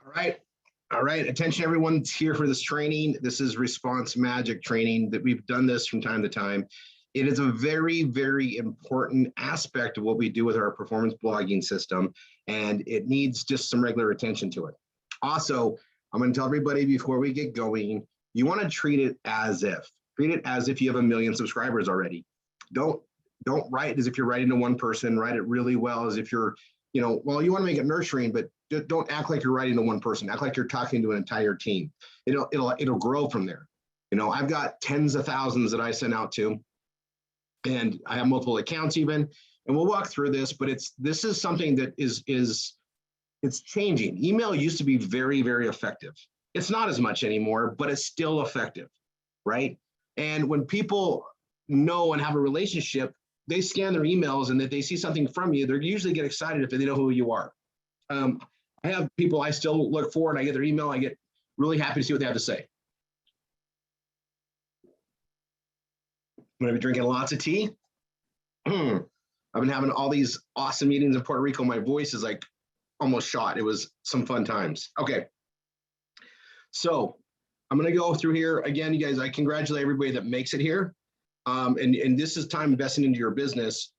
All right. All right. Attention, everyone's here for this training. This is Response Magic training that we've done this from time to time. It is a very, very important aspect of what we do with our performance blogging system, and it needs just some regular attention to it. Also, I'm going to tell everybody before we get going, you want to treat it as if you have 1 million subscribers already. Don't write as if you're writing to one person. Write it really well as if you're, well, you want to make it nurturing, but don't act like you're writing to one person. Act like you're talking to an entire team. It'll grow from there. I've got tens of thousands that I send out to, and I have multiple accounts even, and we'll walk through this, but this is something that it's changing. Email used to be very, very effective. It's not as much anymore, but it's still effective, right? And when people know and have a relationship, they scan their emails, and if they see something from you, they usually get excited if they know who you are. I have people I still look for, and I get their email. I get really happy to see what they have to say. I'm going to be drinking lots of tea. I've been having all these awesome meetings in Puerto Rico. My voice is like almost shot. It was some fun times. Okay. So I'm going to go through here again, you guys. I congratulate everybody that makes it here. And this is time investing into your business,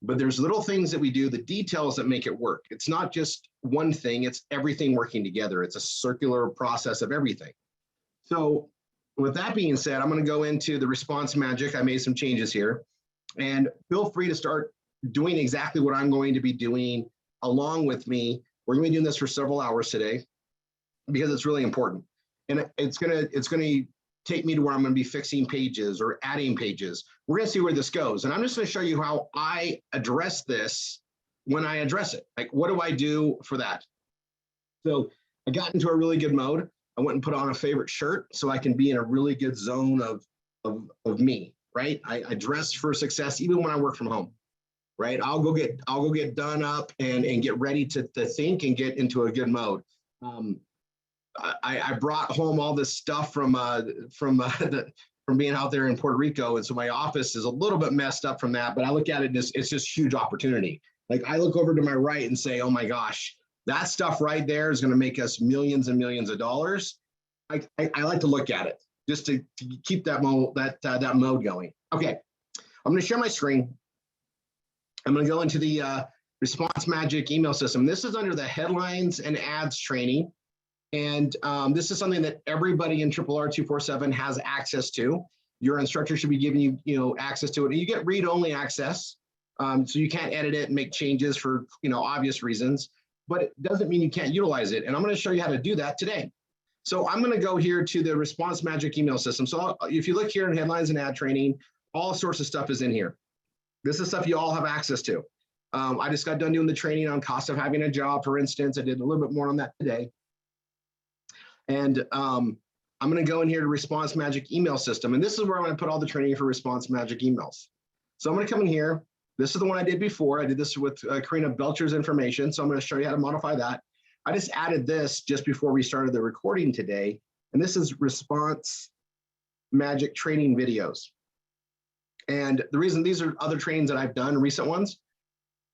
but there's little things that we do, the details that make it work. It's not just one thing, it's everything working together. It's a circular process of everything. So with that being said, I'm going to go into the response magic. I made some changes here, and feel free to start doing exactly what I'm going to be doing along with me. We're going to be doing this for several hours today because it's really important. And it's going to take me to where I'm going to be fixing pages or adding pages. We're going to see where this goes. And I'm just going to show you how I address this when I address it. Like, what do I do for that? So I got into a really good mode. I went and put on a favorite shirt so I can be in a really good zone of me, right? I dress for success even when I work from home, right? I'll go get done up and get ready to think and get into a good mode. I brought home all this stuff from being out there in Puerto Rico, and so my office is a little bit messed up from that. But I look at it as it's just huge opportunity. Like, I look over to my right and say, "Oh my gosh, that stuff right there is going to make us millions and millions of dollars." I like to look at it just to keep that mode going. Okay, I'm going to share my screen. I'm going to go into the Response Magic email system. This is under the headlines and ads training. And this is something that everybody in RRR 247 has access to. Your instructor should be giving you, access to it. And you get read-only access, so you can't edit it and make changes for, obvious reasons. But it doesn't mean you can't utilize it. And I'm going to show you how to do that today. So I'm going to go here to the Response Magic email system. So if you look here in headlines and ad training, all sorts of stuff is in here. This is stuff you all have access to. I just got done doing the training on cost of having a job, for instance. I did a little bit more on that today. And I'm going to go in here to Response Magic email system. And this is where I'm going to put all the training for Response Magic emails. So I'm going to come in here. This is the one I did before. I did this with Karina Belcher's information. So I'm going to show you how to modify that. I just added this just before we started the recording today. And this is Response Magic training videos. And the reason these are other trainings that I've done, recent ones.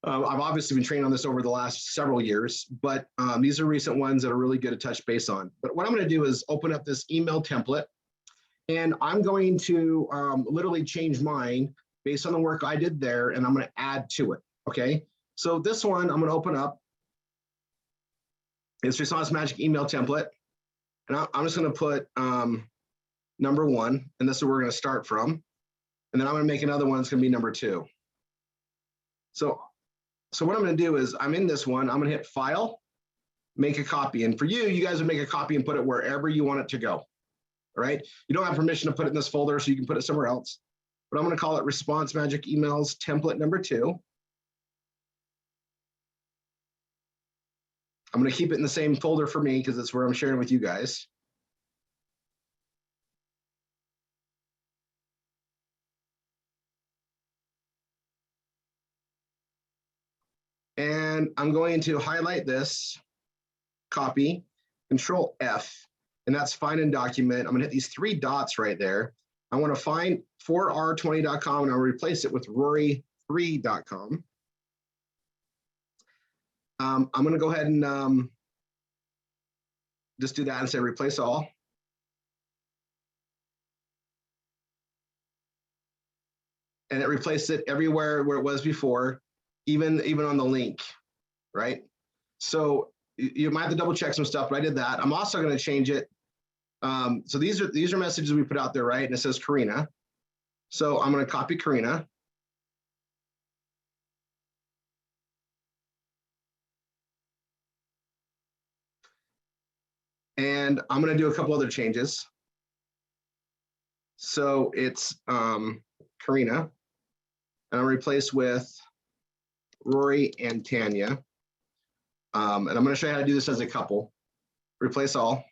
I've obviously been trained on this over the last several years, but these are recent ones that are really good to touch base on. But what I'm going to do is open up this email template, and I'm going to literally change mine based on the work I did there, and I'm going to add to it, okay? So this one I'm going to open up. It's Response Magic email template, and I'm just going to put number 1, and this is where we're going to start from. And then I'm going to make another one that's going to be number 2. So what I'm going to do is I'm in this one. I'm going to hit File, make a copy. And for you guys would make a copy and put it wherever you want it to go. All right. You don't have permission to put it in this folder, so you can put it somewhere else. But I'm going to call it Response Magic Emails template number 2. I'm going to keep it in the same folder for me because it's where I'm sharing with you guys. And I'm going to highlight this, copy, Control F, and that's find and document. I'm going to hit these 3 dots right there. I want to find 4r20.com, and I'll replace it with rory3.com. I'm going to go ahead and just do that and say replace all. And it replaced it everywhere where it was before, even on the link, right? So you might have to double check some stuff, but I did that. I'm also going to change it. So these are messages we put out there, right? And it says Karina. So I'm going to copy Karina. And I'm going to do a couple other changes. So it's Karina. And I'll replace with Rory and Tanya. And I'm going to show you how to do this as a couple. Replace all.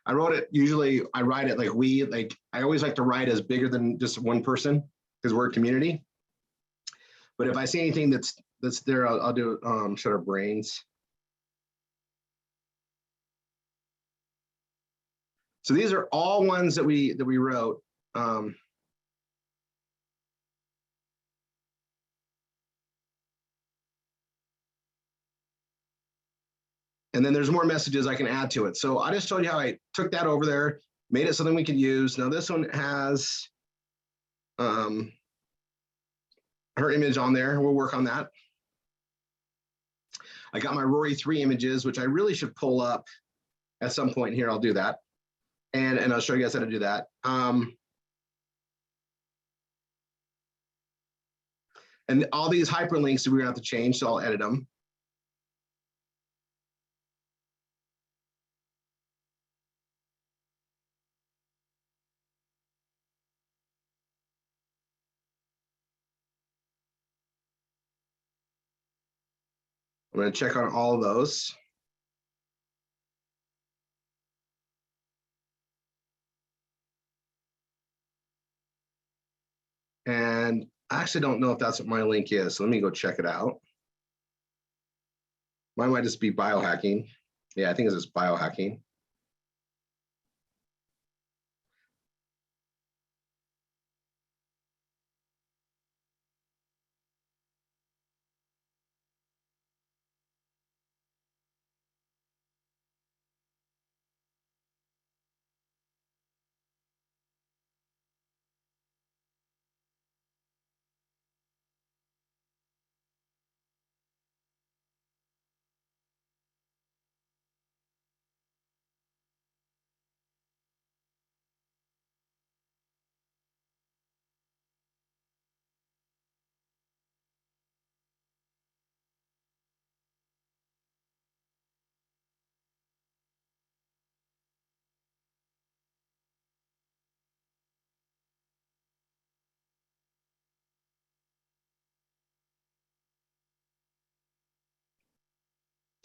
I wrote it, usually I write it like I always like to write as bigger than just one person because we're a community. But if I see anything that's there, I'll do shut our brains. So these are all ones that we wrote. And then there's more messages I can add to it. So I just told you how I took that over there, made it something we could use. Now this one has her image on there. We'll work on that. I got my Rory 3 images, which I really should pull up at some point here. I'll do that. And I'll show you guys how to do that. And all these hyperlinks we're gonna have to change, so I'll edit them. I'm gonna check on all of those. And I actually don't know if that's what my link is, so let me go check it out. Mine might just be biohacking. Yeah, I think it's just biohacking.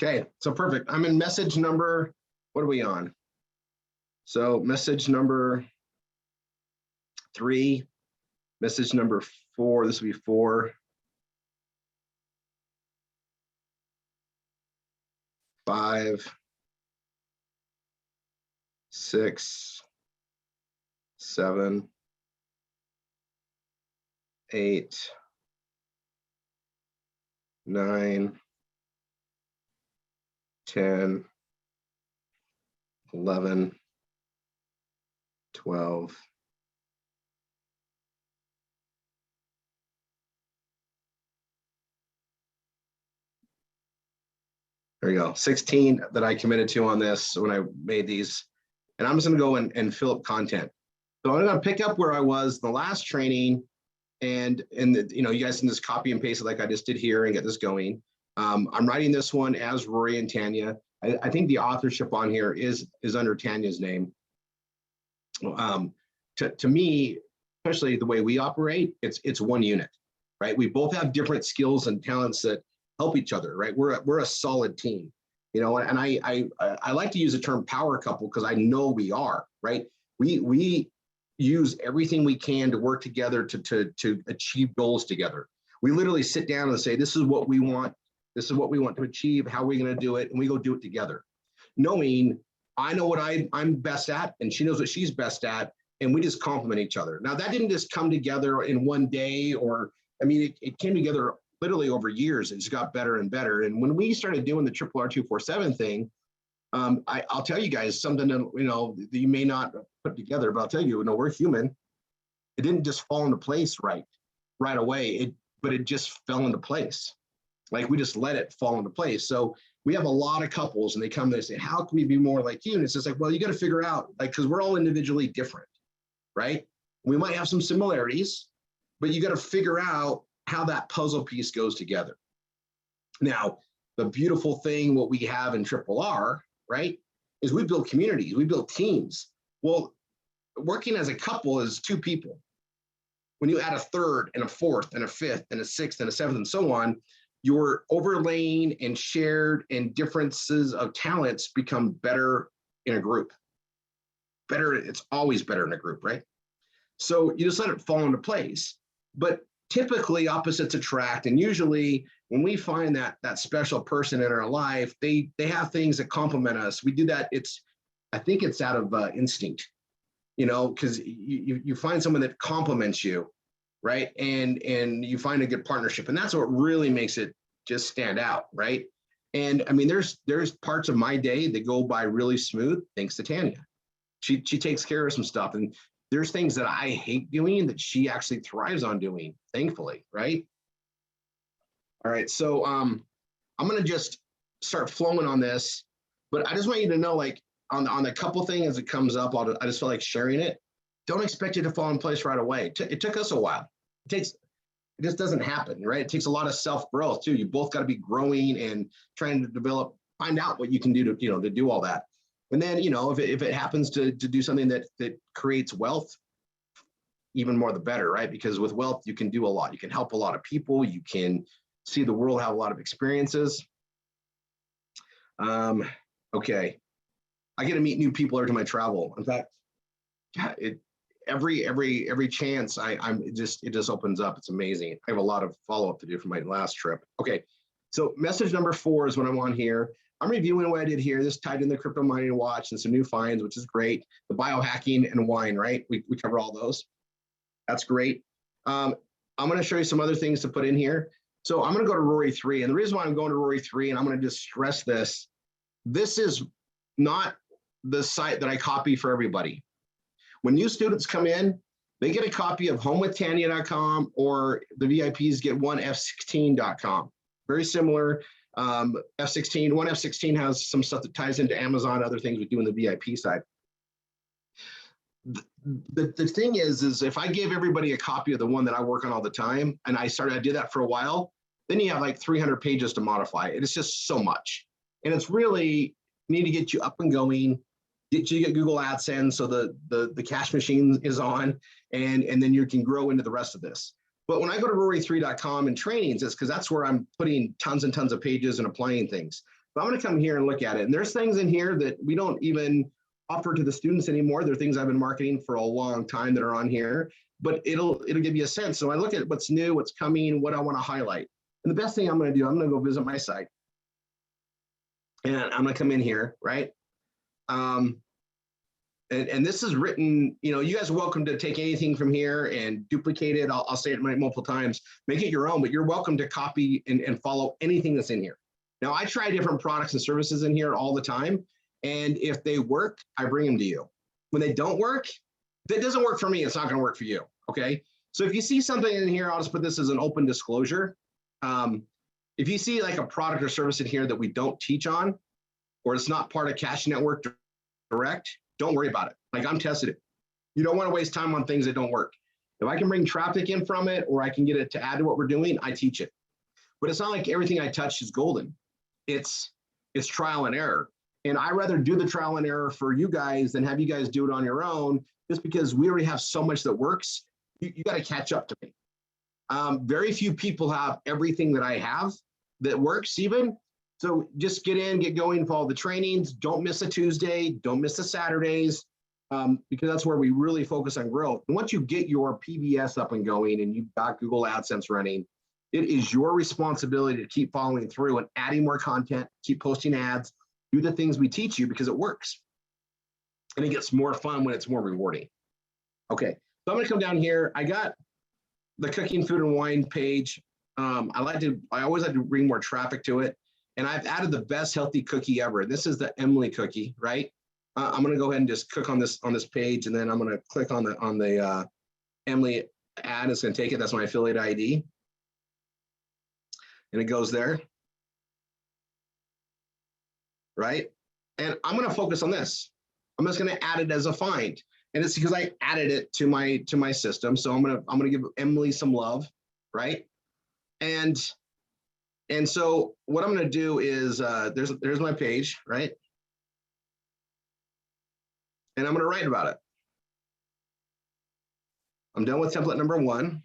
Okay, so perfect. I'm in message number, what are we on? So message number 3, message number 4, this will be 4, 5, 6, 7, 8, 9, 10, 11, 12, 16 that I committed to on this when I made these. And I'm just gonna go and fill up content. So I'm gonna pick up where I was the last training, and you guys can just copy and paste it like I just did here and get this going. I'm writing this one as Rory and Tanya. I think the authorship on here is under Tanya's name. To me, especially the way we operate, it's one unit, right? We both have different skills and talents that help each other, right? We're a solid team. You know, and I like to use the term power couple because I know we are, right? We use everything we can to work together to achieve goals together. We literally sit down and say, this is what we want. This is what we want to achieve. How are we going to do it? And we go do it together, knowing I know what I'm best at, and she knows what she's best at, and we just complement each other. Now, that didn't just come together in one day, or, I mean, it came together literally over years. It just got better and better. And when we started doing the Triple R247 thing, I'll tell you guys something that, you know, that you may not put together, but I'll tell you, we're human. It didn't just fall into place right away, but it just fell into place. Like, we just let it fall into place. So we have a lot of couples, and they come and they say, how can we be more like you? And it's just like, well, you got to figure out, like, because we're all individually different, right? We might have some similarities, but you got to figure out how that puzzle piece goes together. Now, the beautiful thing, what we have in Triple R, right, is we build communities, we build teams. Well, working as a couple is two people. When you add a third and a fourth and a fifth and a sixth and a seventh and so on, your overlaying and shared and differences of talents become better in a group. Better, it's always better in a group, right? So you just let it fall into place. But typically opposites attract, and usually when we find that special person in our life, they have things that complement us. We do that. I think it's out of instinct, you know, because you find someone that complements you, right? And you find a good partnership, and that's what really makes it just stand out, right? And I mean, there's parts of my day that go by really smooth thanks to Tanya. She takes care of some stuff, and there's things that I hate doing that she actually thrives on doing, thankfully, right? All right, so I'm gonna just start flowing on this, but I just want you to know, like, on the couple thing as it comes up, I just feel like sharing it. Don't expect it to fall in place right away. It took us a while. It just doesn't happen, right? It takes a lot of self-growth too. You both got to be growing and trying to develop, find out what you can do to do all that. And then, if it happens to do something that creates wealth, even more the better, right? Because with wealth, you can do a lot. You can help a lot of people. You can see the world, have a lot of experiences. Okay. I get to meet new people every time I travel. In fact, every chance it just opens up. It's amazing. I have a lot of follow-up to do from my last trip. Okay. So message number 4 is what I'm on here. I'm reviewing what I did here. This tied in the crypto mining watch and some new finds, which is great. The biohacking and wine, right? We cover all those. That's great. I'm going to show you some other things to put in here. So I'm going to go to Rory 3. And the reason why I'm going to Rory 3, and I'm going to just stress this is not the site that I copy for everybody. When new students come in, they get a copy of homewithtanya.com, or the VIPs get f16.com. Very similar. F16 has some stuff that ties into Amazon, other things we do in the VIP side. The thing is if I give everybody a copy of the one that I work on all the time, and I did that for a while, then you have like 300 pages to modify. It's just so much. And it's really need to get you up and going, get Google AdSense so the cash machine is on, and then you can grow into the rest of this. But when I go to rory3.com and trainings, it's because that's where I'm putting tons and tons of pages and applying things. But I'm going to come here and look at it. And there's things in here that we don't even offer to the students anymore. They're things I've been marketing for a long time that are on here, but it'll give you a sense. So I look at what's new, what's coming, what I want to highlight. And the best thing I'm going to do, I'm going to go visit my site. And I'm going to come in here, right? And this is written, you guys are welcome to take anything from here and duplicate it. I'll say it multiple times, make it your own, but you're welcome to copy and follow anything that's in here. Now, I try different products and services in here all the time. And if they work, I bring them to you. When they don't work, if it doesn't work for me, it's not going to work for you. Okay. So if you see something in here, I'll just put this as an open disclosure. If you see like a product or service in here that we don't teach on, or it's not part of Cash Network Direct, don't worry about it. Like, I'm tested it. You don't want to waste time on things that don't work. If I can bring traffic in from it, or I can get it to add to what we're doing, I teach it. But it's not like everything I touch is golden. It's trial and error. And I rather do the trial and error for you guys than have you guys do it on your own, just because we already have so much that works. You got to catch up to me. Very few people have everything that I have that works even. So just get in, get going, follow the trainings. Don't miss a Tuesday. Don't miss the Saturdays, because that's where we really focus on growth. And once you get your PBS up and going and you've got Google AdSense running, it is your responsibility to keep following through and adding more content, keep posting ads, do the things we teach you because it works. And it gets more fun when it's more rewarding. Okay, so I'm gonna come down here. I got the cooking, food, and wine page. I always like to bring more traffic to it. And I've added the best healthy cookie ever. This is the Emily cookie, right? I'm gonna go ahead and just cook on this page, and then I'm gonna click on the Emily ad. It's gonna take it. That's my affiliate ID, and it goes there, right? And I'm gonna focus on this. I'm just gonna add it as a find, and it's because I added it to my system. So I'm gonna give Emily some love, right? And so what I'm gonna do is there's my page, right? And I'm gonna write about it. I'm done with template number 1.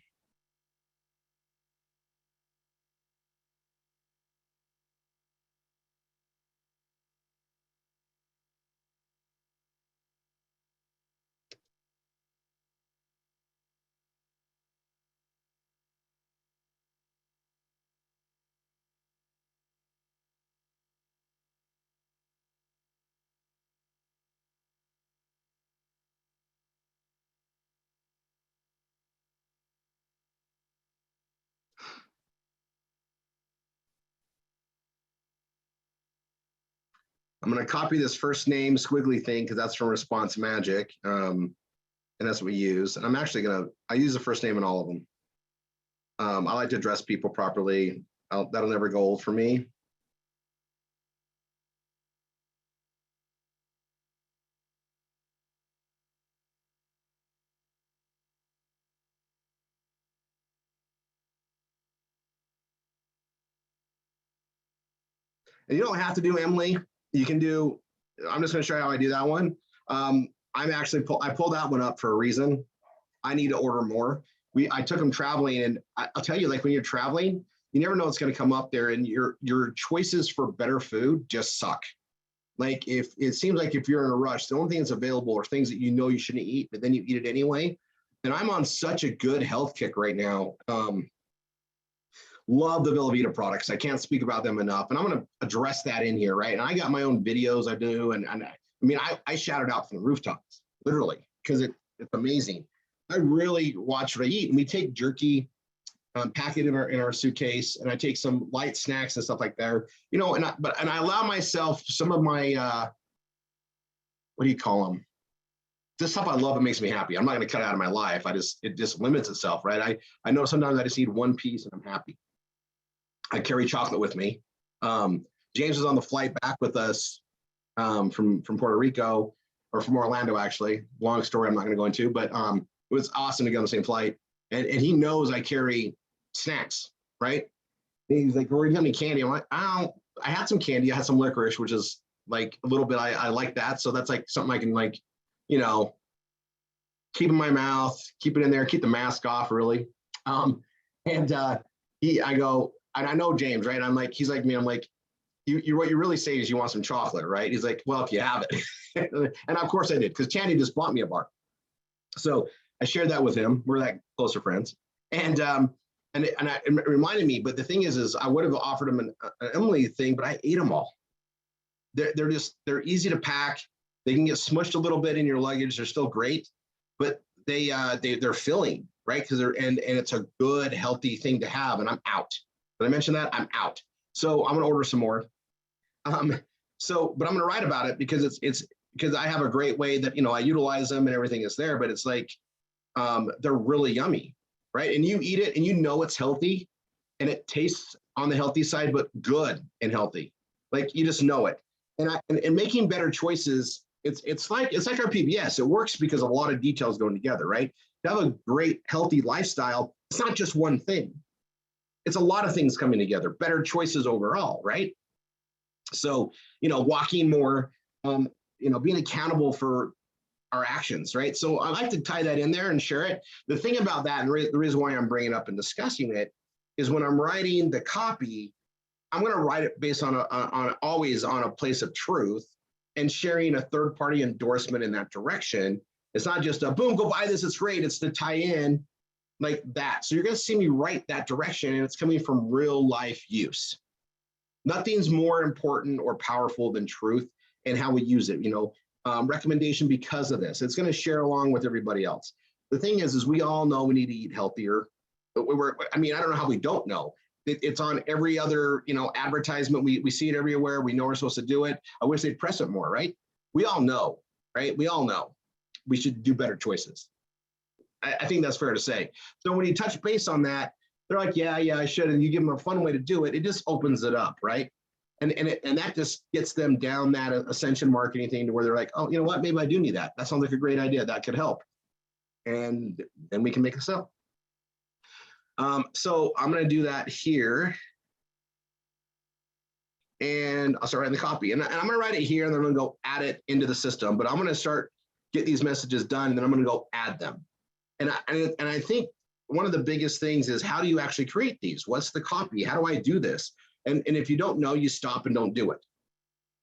I'm going to copy this first name squiggly thing because that's from Response Magic. And that's what we use. And I'm actually I use the first name in all of them. I like to address people properly. That'll never go old for me. And you don't have to do Emily. You can do, I'm just going to show you how I do that one. I pulled that one up for a reason. I need to order more. I took them traveling, and I'll tell you, like when you're traveling, you never know what's going to come up there, and your choices for better food just suck. Like if it seems like if you're in a rush, the only thing that's available are things that you know you shouldn't eat, but then you eat it anyway. And I'm on such a good health kick right now. Love the Velveeta products. I can't speak about them enough. And I'm going to address that in here, right? And I got my own videos I do. And I mean, I shout it out from the rooftops, literally, because it's amazing. I really watch what I eat. And we take jerky, pack it in our suitcase, and I take some light snacks and stuff like that. You know, and I allow myself some of my, what do you call them? This stuff I love, it makes me happy. I'm not going to cut it out of my life. It just limits itself, right? I know sometimes I just need one piece and I'm happy. I carry chocolate with me. James was on the flight back with us from Puerto Rico, or from Orlando, actually. Long story I'm not going to go into, but it was awesome to get on the same flight. And he knows I carry snacks, right? And he's like, "Rory, do you have any candy?" I'm like, I had some candy. I had some licorice, which is like a little bit, I like that. So that's like something I can like, you know, keep in my mouth, keep it in there, keep the mask off, really. I go, and I know James, right? I'm like, he's like me. I'm like, what you really say is you want some chocolate, right? He's like, well, if you have it. And of course I did, because Chandy just bought me a bar. So I shared that with him. We're that closer friends. And it reminded me, but the thing is I would have offered him an Emily thing, but I ate them all. They're easy to pack. They can get smushed a little bit in your luggage. They're still great, but they're filling, right? Because and it's a good, healthy thing to have. And I'm out. Did I mention that? I'm out. So I'm gonna order some more. But I'm gonna write about it because it's because I have a great way that, you know, I utilize them and everything is there, but it's like they're really yummy, right? And you eat it and you know it's healthy, and it tastes on the healthy side, but good and healthy. Like you just know it. And making better choices, it's like our PBS. It works because a lot of details going together, right? To have a great healthy lifestyle, it's not just one thing. It's a lot of things coming together, better choices overall, right? So, you know, walking more, you know, being accountable for our actions, right? So I like to tie that in there and share it. The thing about that, and the reason why I'm bringing it up and discussing it, is when I'm writing the copy, I'm going to write it based on always on a place of truth, and sharing a third party endorsement in that direction. It's not just a boom, go buy this, it's great. It's to tie in like that. So you're going to see me write that direction, and it's coming from real life use. Nothing's more important or powerful than truth and how we use it. Recommendation because of this. It's going to share along with everybody else. The thing is we all know we need to eat healthier. But I don't know how we don't know. It's on every other, advertisement. We see it everywhere. We know we're supposed to do it. I wish they'd press it more, right? We all know, right? We all know we should do better choices. I think that's fair to say. So when you touch base on that, they're like, yeah, I should. And you give them a fun way to do it. It just opens it up, right? And that just gets them down that ascension marketing thing to where they're like, oh, you know what? Maybe I do need that. That sounds like a great idea. That could help. And then we can make a sale. So I'm going to do that here. And I'll start writing the copy. And I'm going to write it here, and then I'm going to go add it into the system. But I'm going to start get these messages done, and then I'm going to go add them. And I think one of the biggest things is, how do you actually create these? What's the copy? How do I do this? And if you don't know, you stop and don't do it.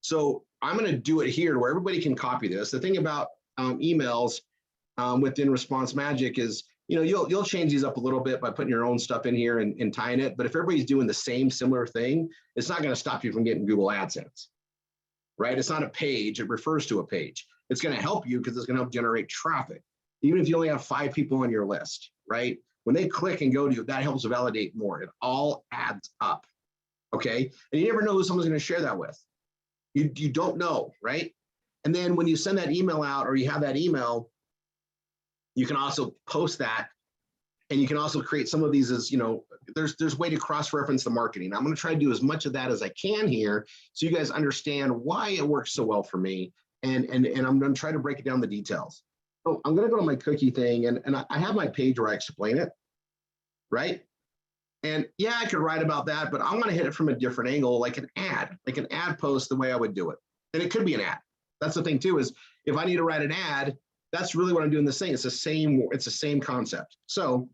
So I'm going to do it here where everybody can copy this. The thing about emails within Response Magic is, you'll change these up a little bit by putting your own stuff in here and tying it. But if everybody's doing the same similar thing, it's not going to stop you from getting Google AdSense, right? It's not a page. It refers to a page. It's going to help you because it's going to help generate traffic. Even if you only have 5 people on your list, right? When they click and go to you, that helps validate more. It all adds up, okay? And you never know who someone's going to share that with. You don't know, right? And then when you send that email out, or you have that email, you can also post that, and you can also create some of these as, there's way to cross-reference the marketing. I'm going to try to do as much of that as I can here, so you guys understand why it works so well for me, and I'm going to try to break it down the details. So I'm going to go to my cookie thing, and I have my page where I explain it, right? And yeah, I could write about that, but I'm going to hit it from a different angle, like an ad post, the way I would do it. And it could be an ad. That's the thing too, is if I need to write an ad, that's really what I'm doing this thing. It's the same concept. So,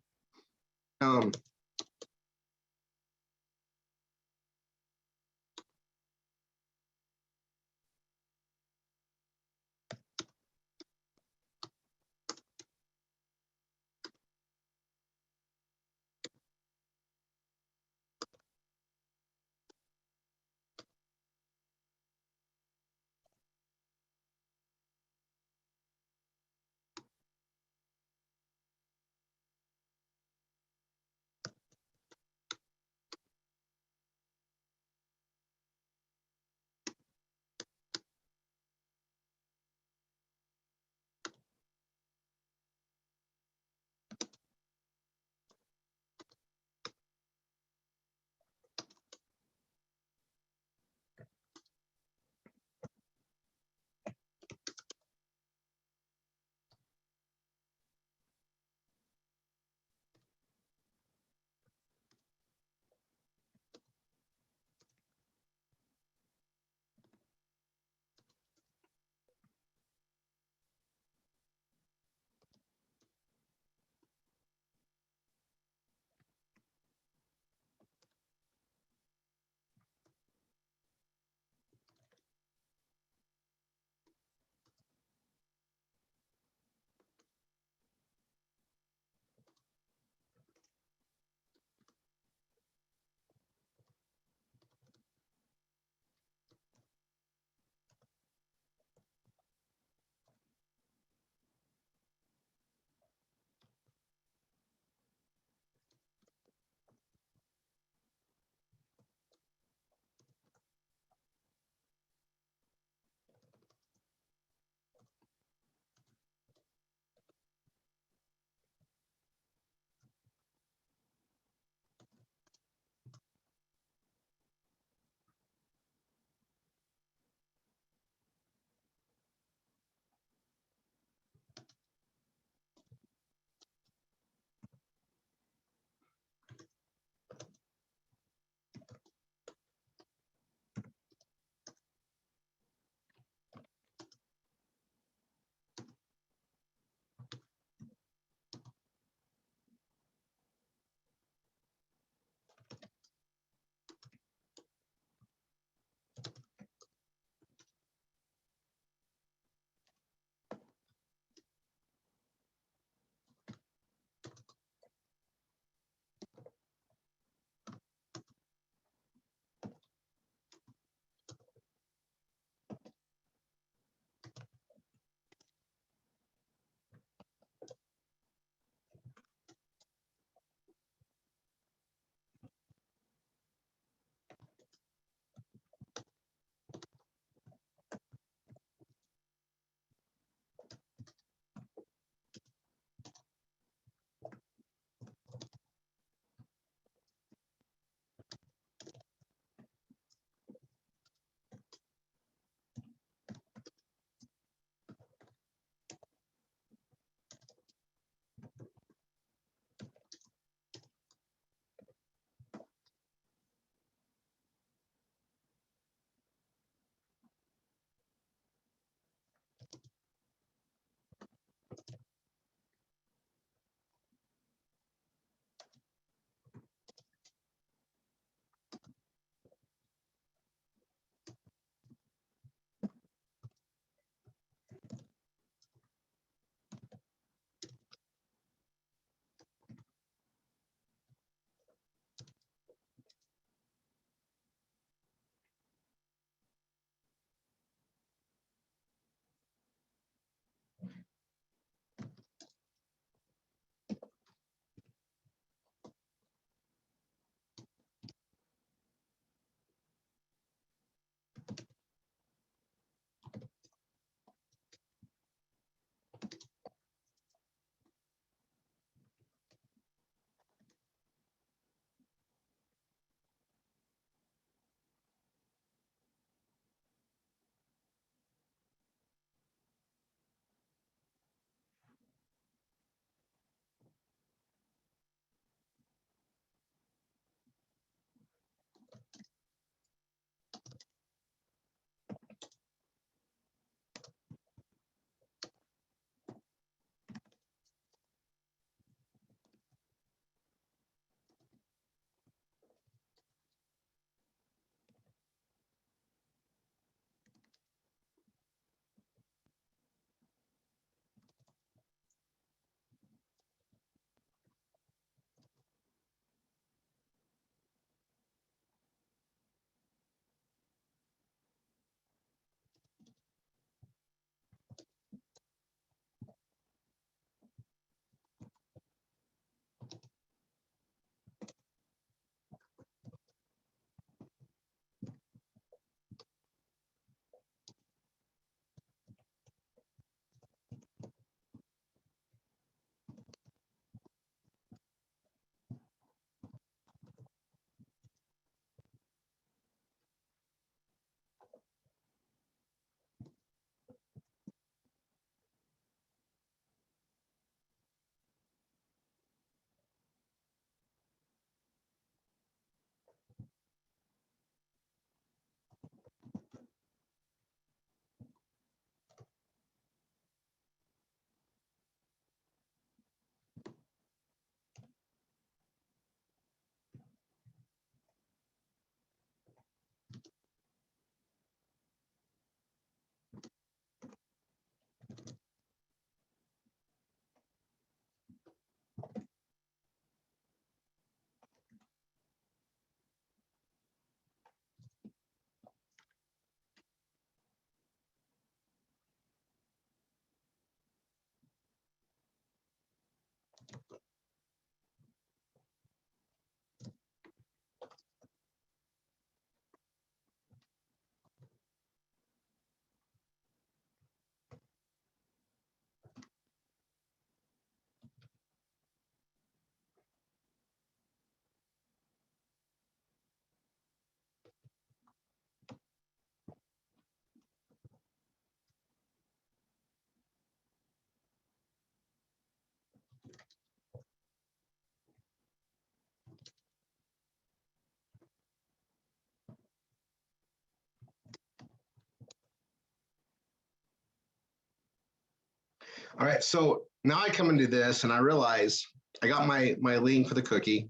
All right, so now I come into this and I realize I got my link for the cookie.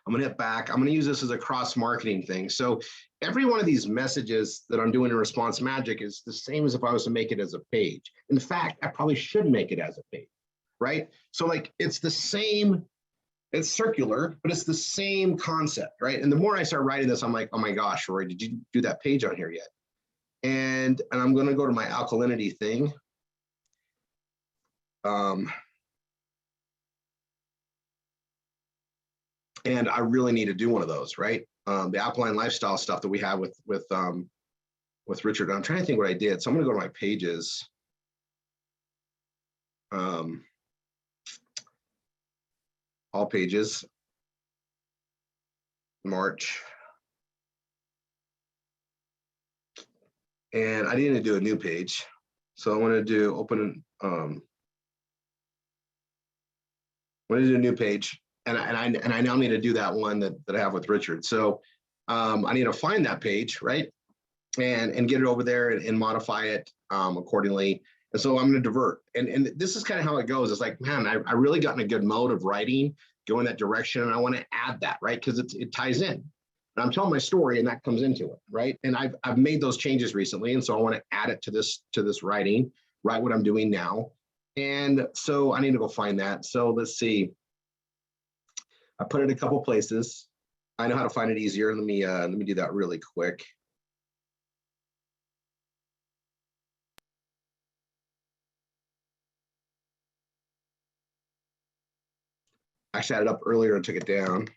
I'm gonna hit back. I'm gonna use this as a cross-marketing thing. So every one of these messages that I'm doing in Response Magic is the same as if I was to make it as a page. In fact, I probably should make it as a page, right? So like it's the same, it's circular, but it's the same concept, right? And the more I start writing this, I'm like, oh my gosh, Rory, did you do that page on here yet? And I'm gonna go to my alkalinity thing. And I really need to do one of those, right? The alkaline lifestyle stuff that we have with Richard. I'm trying to think what I did. So I'm going to go to my pages. All pages, March. And I need to do a new page. So I want to do open, I want to do a new page. And I now need to do that one that I have with Richard. So I need to find that page, right? And get it over there and modify it accordingly. And so I'm going to divert. And this is kind of how it goes. It's like, man, I really got in a good mode of writing, go in that direction. And I want to add that, right? Because it ties in. And I'm telling my story and that comes into it, right? And I've made those changes recently. And so I want to add it to this writing, write what I'm doing now. And so I need to go find that. So let's see. I put it a couple places. I know how to find it easier. Let me do that really quick. Actually, I had it up earlier and took it down.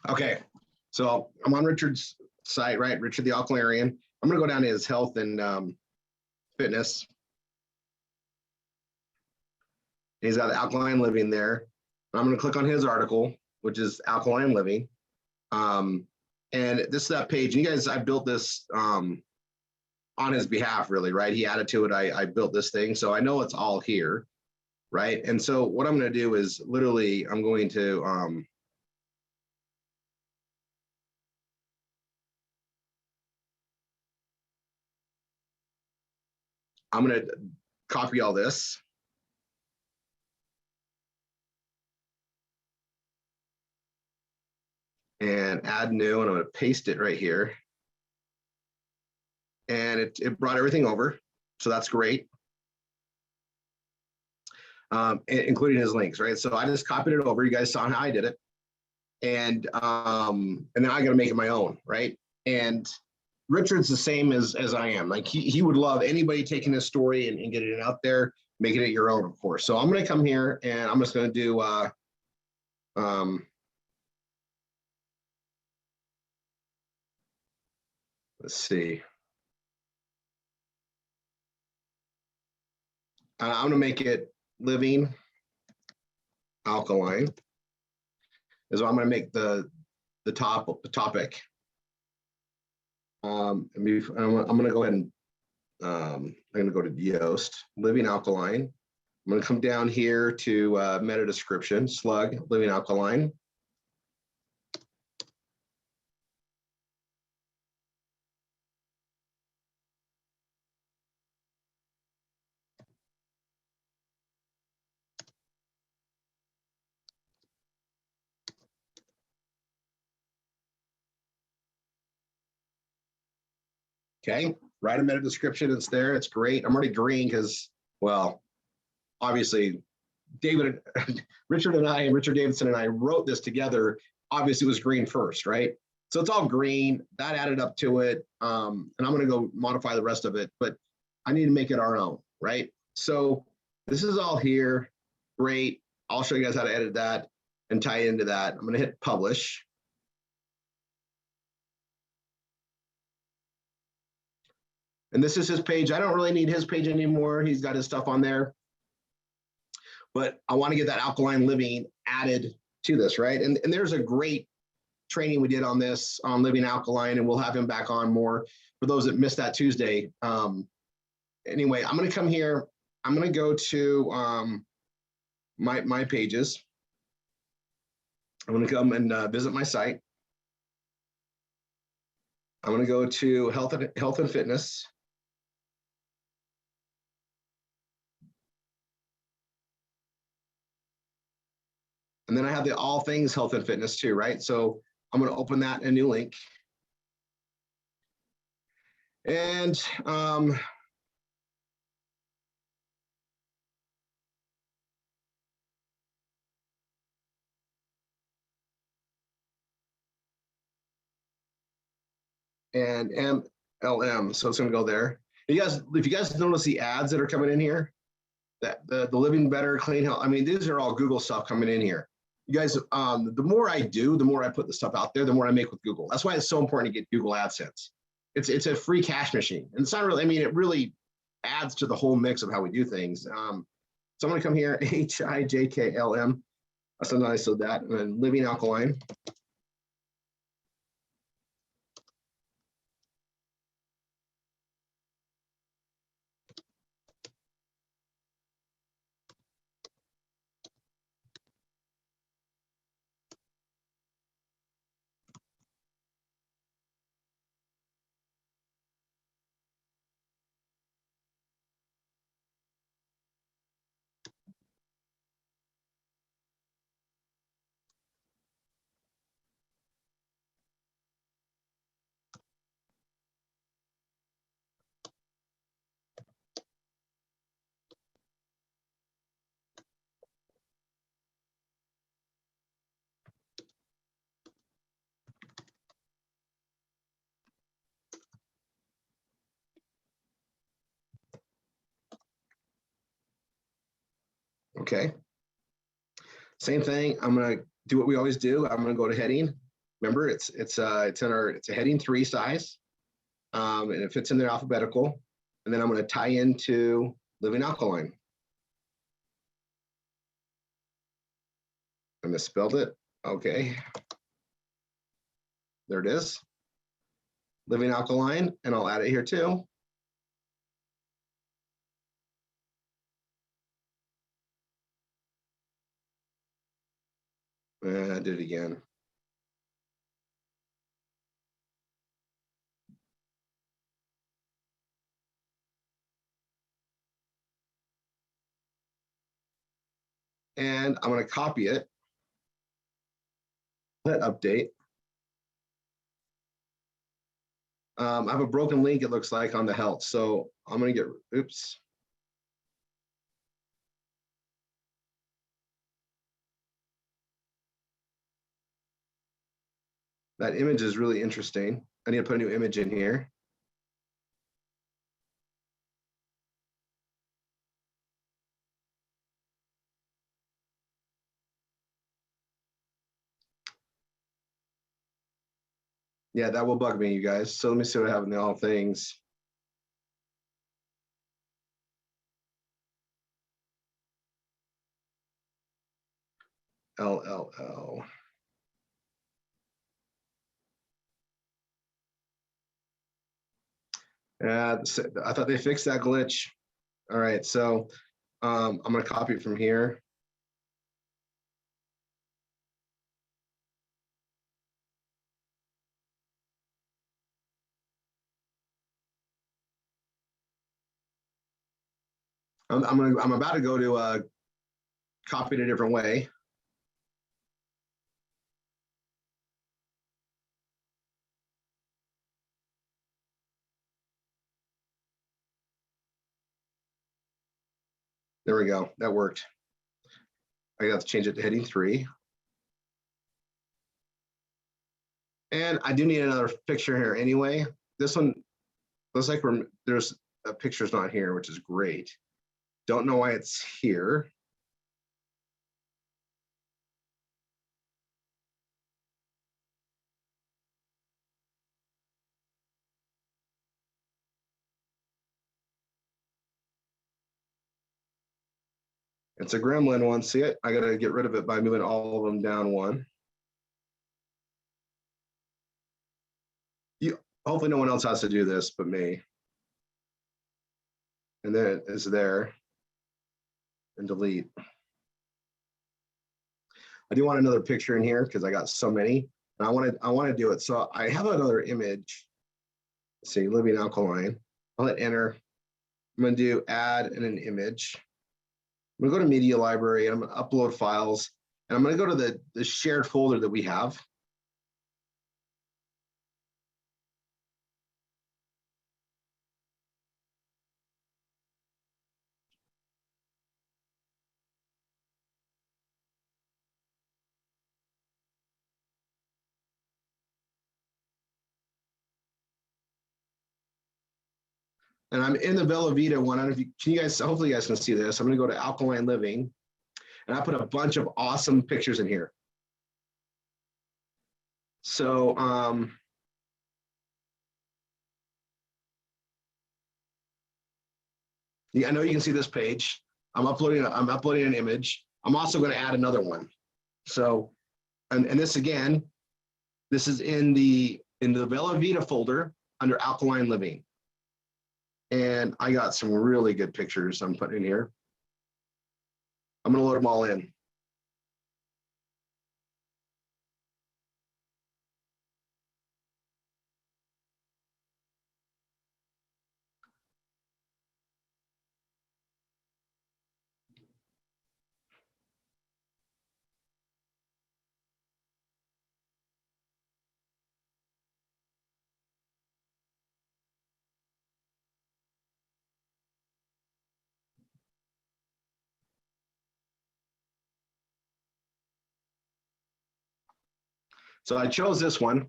Okay, so I'm on Richard's site, right? Richard the Alkalinarian. I'm gonna go down to his health and fitness. He's got alkaline living there. I'm gonna click on his article, which is alkaline living. And this is that page. You guys, I built this on his behalf, really, right? He added to it. I built this thing, so I know it's all here, right? And so what I'm gonna do is literally, I'm going to I'm gonna copy all this. And add new, and I'm gonna paste it right here. And it brought everything over, so that's great. Including his links, right? So I just copied it over. You guys saw how I did it. And then I got to make it my own, right? And Richard's the same as I am. Like he would love anybody taking this story and getting it out there, making it your own, of course. So I'm going to come here and I'm just going to do let's see. I'm going to make it living alkaline. Is what I'm going to make the topic. I'm going to go ahead and I'm going to go to Yoast, living alkaline. I'm going to come down here to meta description, slug, living alkaline. Okay, write a meta description. It's there. It's great. I'm already green because, well, obviously, David, Richard Davidson and I wrote this together. Obviously, it was green first, right? So it's all green. That added up to it. And I'm going to go modify the rest of it, but I need to make it our own, right? So this is all here. Great. I'll show you guys how to edit that and tie it into that. I'm going to hit publish. And this is his page. I don't really need his page anymore. He's got his stuff on there. But I want to get that alkaline living added to this, right? And there's a great training we did on this, on living alkaline, and we'll have him back on more for those that missed that Tuesday. Anyway, I'm going to come here. I'm going to go to my pages. I'm going to come and visit my site. I'm going to go to health and fitness. And then I have the all things health and fitness too, right? So I'm going to open that in a new link. And MLM. So it's going to go there. You guys, if you guys notice the ads that are coming in here, that the living better, clean health. I mean, these are all Google stuff coming in here. You guys, the more I do, the more I put the stuff out there, the more I make with Google. That's why it's so important to get Google AdSense. It's a free cash machine. And it's not really, I mean, it really adds to the whole mix of how we do things. So I'm going to come here, HIJKLM. That's nice of that. And then living alkaline. Okay. Same thing. I'm going to do what we always do. I'm going to go to heading. Remember, it's a heading 3 size, and it fits in there alphabetical. And then I'm going to tie into living alkaline. I misspelled it. Okay. There it is. Living alkaline, and I'll add it here too. I did it again. And I'm going to copy it. Let update. I have a broken link, it looks like, on the health. So I'm going to get, oops. That image is really interesting. I need to put a new image in here. Yeah, that will bug me, you guys. So let me see what I have in all things. LLL. I thought they fixed that glitch. All right, so I'm going to copy from here. I'm about to go to copy it a different way. There we go. That worked. I got to change it to heading 3. And I do need another picture here anyway. This one looks like there's a picture's not here, which is great. Don't know why it's here. It's a gremlin one. See it? I got to get rid of it by moving all of them down one. Hopefully no one else has to do this but me. And then it is there. And delete. I do want another picture in here because I got so many. And I want to do it. So I have another image. Let's see, living alkaline. I'll hit enter. I'm going to do add in an image. I'm going to go to media library and I'm going to upload files. And I'm going to go to the shared folder that we have. And I'm in the Bella Vita one. I don't know if can you guys, hopefully you guys can see this. I'm going to go to Alkaline Living, and I put a bunch of awesome pictures in here. So I know you can see this page. I'm uploading an image. I'm also going to add another one. So, and this again, this is in the Bella Vita folder under Alkaline Living. And I got some really good pictures I'm putting in here. I'm going to load them all in. So I chose this one.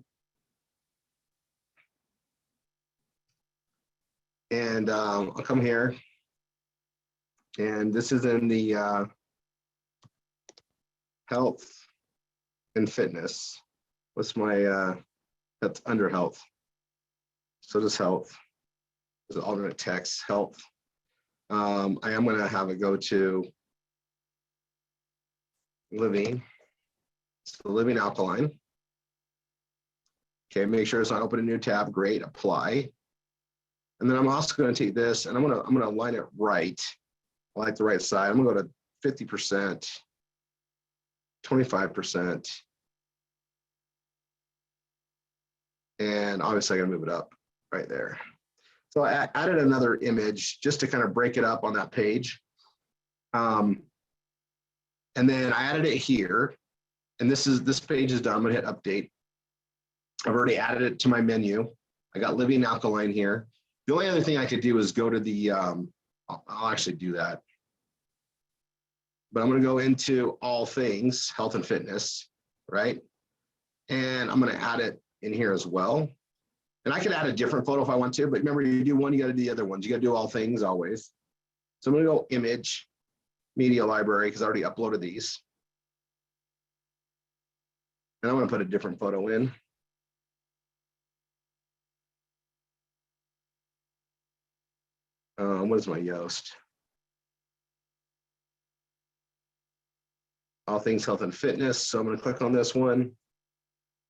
And I'll come here. And this is in the health and fitness. what's my, that's under health. So does health. Is it alternate text, health. I am going to have it go to living. So living alkaline. Okay, make sure it's not open a new tab. Great, apply. And then I'm also going to take this and I'm going to align it right. I like the right side. I'm going to go to 50%, 25%. And obviously I got to move it up right there. So I added another image just to kind of break it up on that page. And then I added it here. And this page is done. I'm going to hit update. I've already added it to my menu. I got living alkaline here. The only other thing I could do is go to the, I'll actually do that. But I'm going to go into all things health and fitness, right? And I'm going to add it in here as well. And I could add a different photo if I want to, but remember, you do one, you got to do the other ones. You got to do all things always. So I'm going to go image, media library, because I already uploaded these. And I'm going to put a different photo in. What is my Yoast? All things health and fitness. So I'm going to click on this one,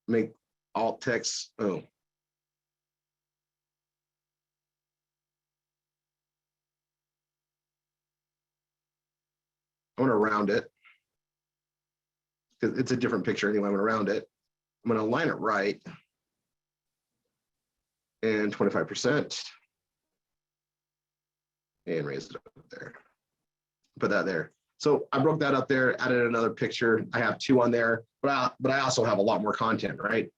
make alt text. Oh. I'm going to round it because it's a different picture anyway. I'm going to round it. I'm going to align it right and 25% and raise it up there. Put that there. So I broke that up there, added another picture. I have 2 on there, but I also have a lot more content, right?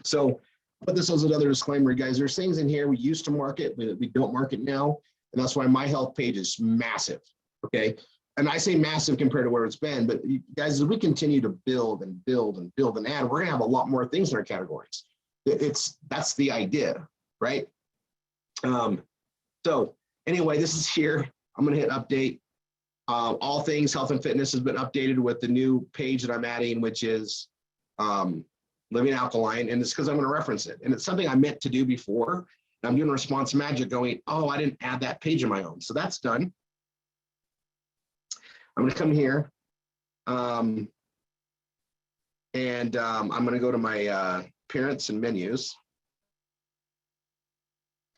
So but this is another disclaimer, guys. There's things in here we used to market, but we don't market now. And that's why my health page is massive, okay? And I say massive compared to where it's been, but you guys, as we continue to build and build and build and add, we're gonna have a lot more things in our categories. That's the idea, right? So anyway, this is here. I'm gonna hit update. All things health and fitness has been updated with the new page that I'm adding, which is living alkaline, and it's because I'm going to reference it. And it's something I meant to do before. And I'm doing response magic going, oh, I didn't add that page of my own. So that's done. I'm going to come here. I'm going to go to my appearance and menus.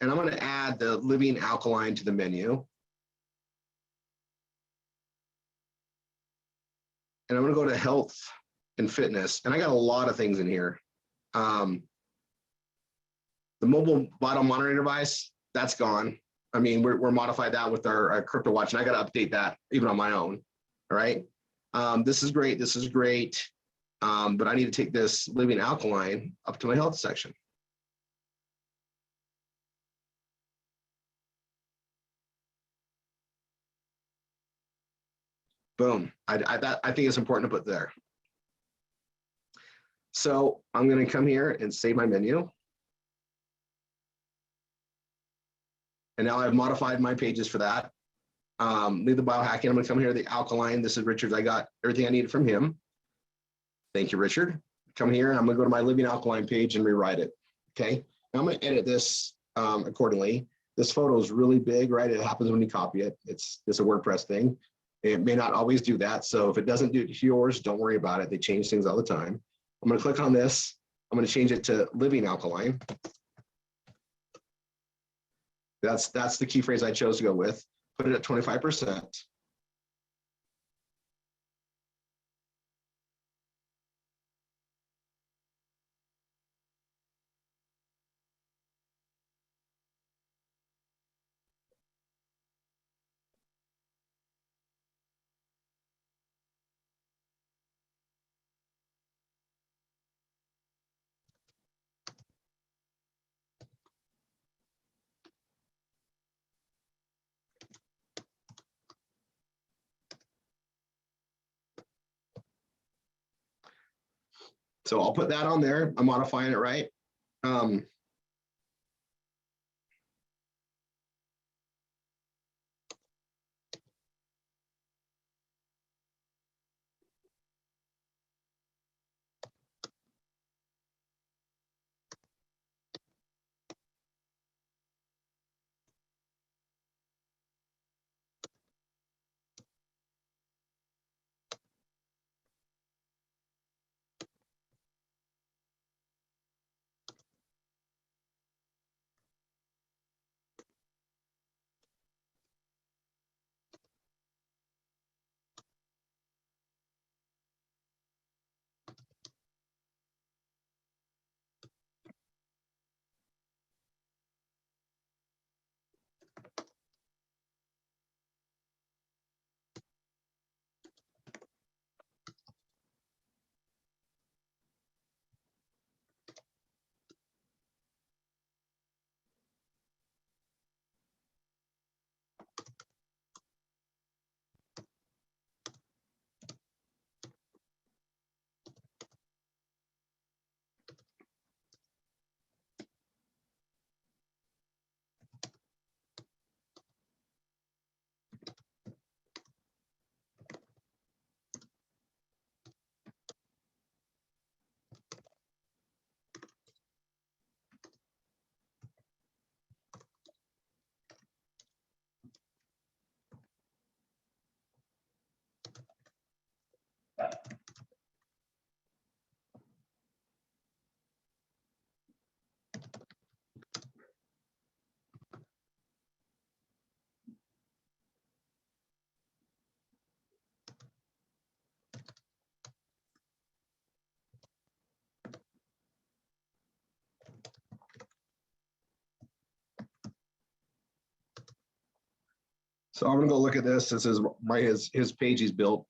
And I'm going to add the living alkaline to the menu. And I'm going to go to health and fitness. And I got a lot of things in here. The mobile vital monitoring device, that's gone. I mean, we're modified that with our crypto watch, and I got to update that even on my own. All right. This is great. This is great. But I need to take this living alkaline up to my health section. Boom. I think it's important to put there. So I'm going to come here and save my menu. And now I've modified my pages for that. Leave the biohacking. I'm going to come here to the alkaline. This is Richard. I got everything I needed from him. Thank you, Richard. Come here and I'm going to go to my living alkaline page and rewrite it. Okay. Now I'm going to edit this accordingly. This photo is really big, right? It happens when you copy it. It's a WordPress thing. It may not always do that. So if it doesn't do it to yours, don't worry about it. They change things all the time. I'm going to click on this. I'm going to change it to living alkaline. That's the key phrase I chose to go with. Put it at 25%. So I'll put that on there. I'm modifying it right. So I'm gonna go look at this. This is his page he's built.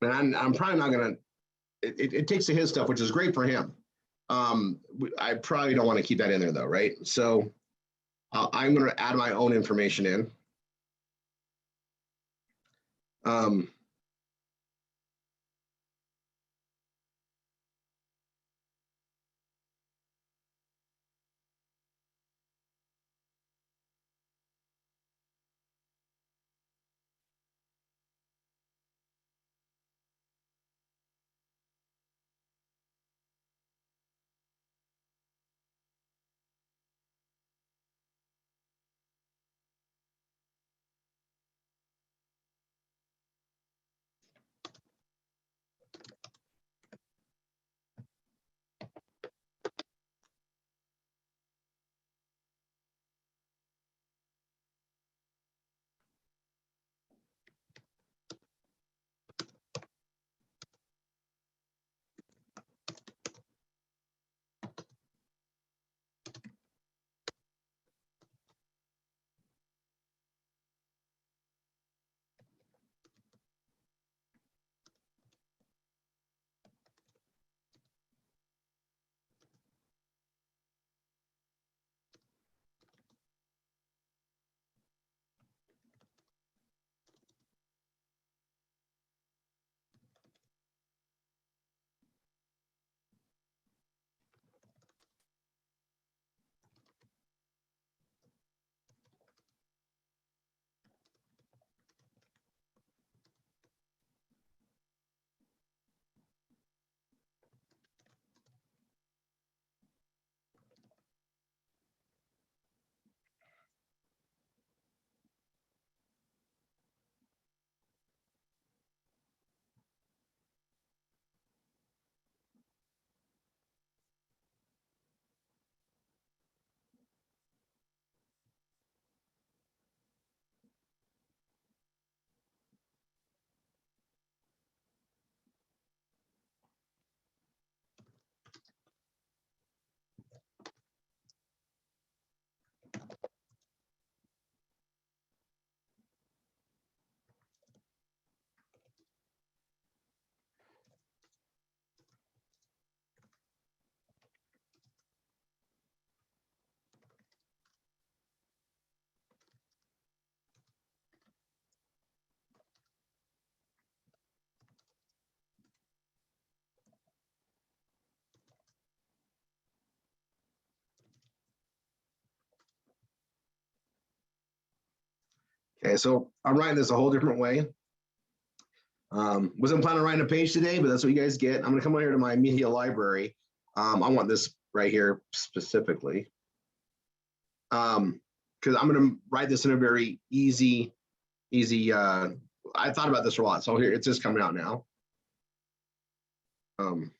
And I'm probably not gonna. It takes to his stuff, which is great for him. I probably don't want to keep that in there though, right? So I'm going to add my own information in. Um, okay, so I'm writing this a whole different way. Wasn't planning on writing a page today, but that's what you guys get. I'm gonna come over here to my media library. I want this right here specifically. Because I'm gonna write this in a very easy. I thought about this a lot, so here it's just coming out now. Um,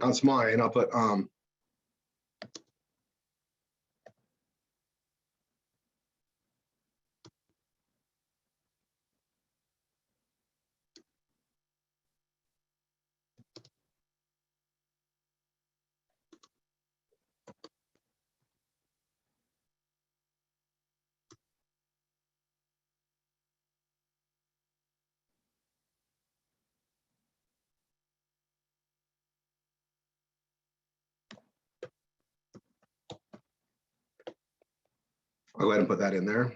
That's mine. I'll put I'll go ahead and put that in there.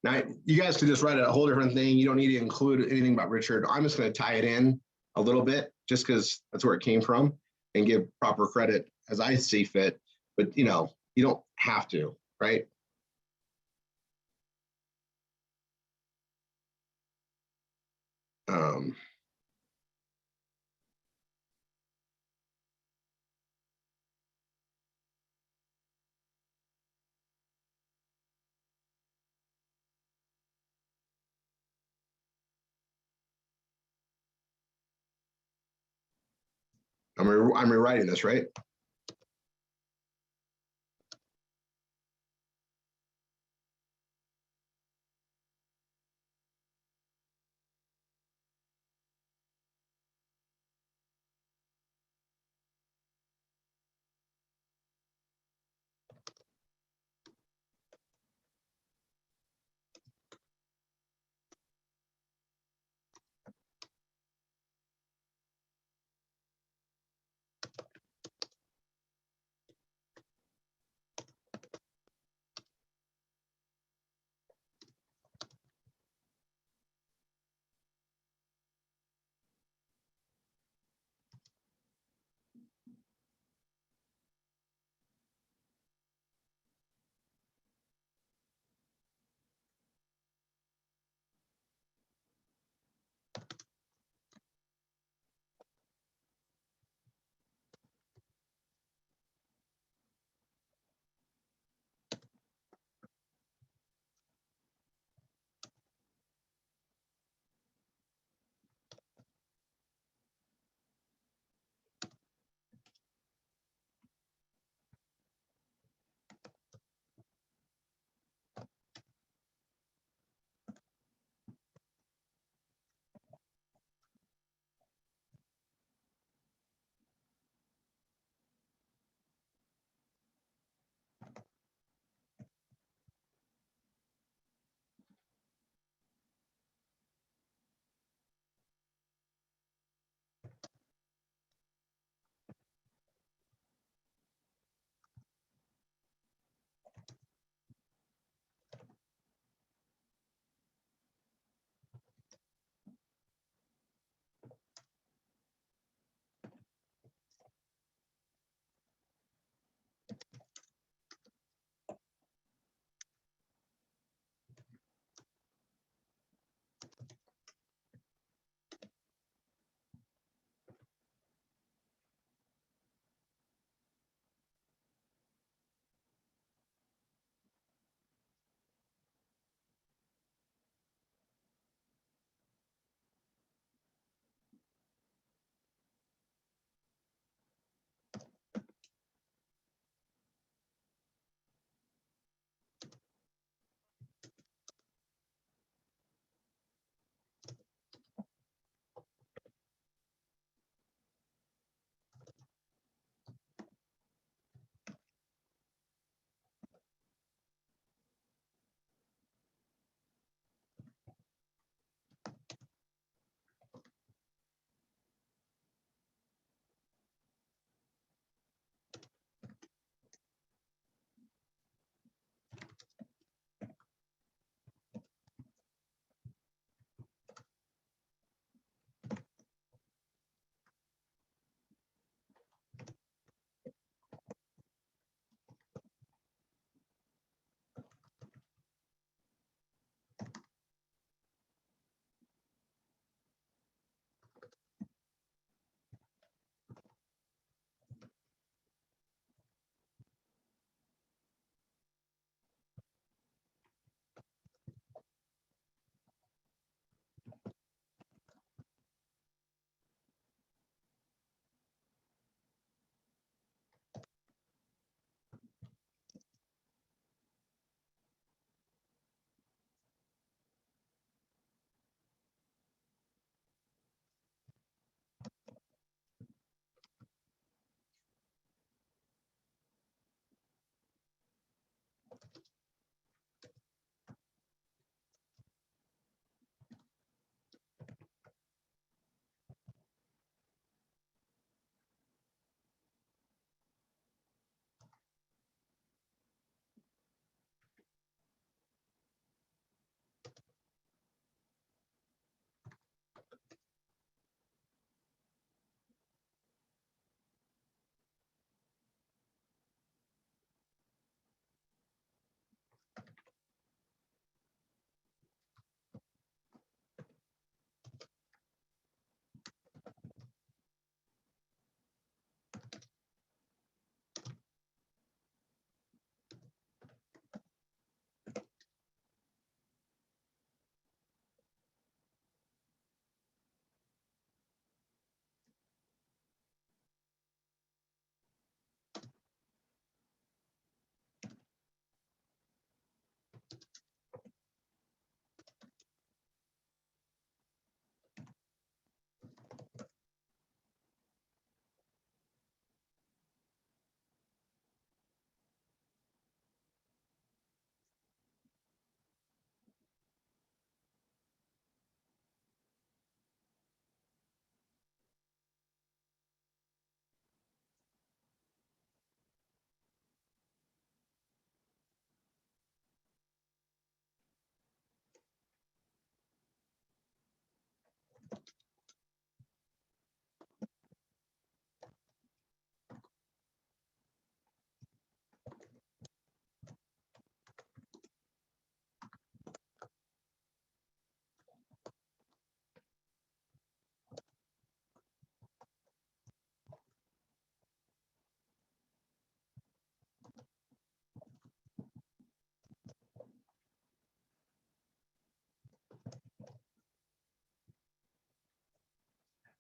Now, you guys could just write a whole different thing. You don't need to include anything about Richard. I'm just going to tie it in a little bit just because that's where it came from and give proper credit as I see fit. But, you know, you don't have to, right? Um, I'm rewriting this, right?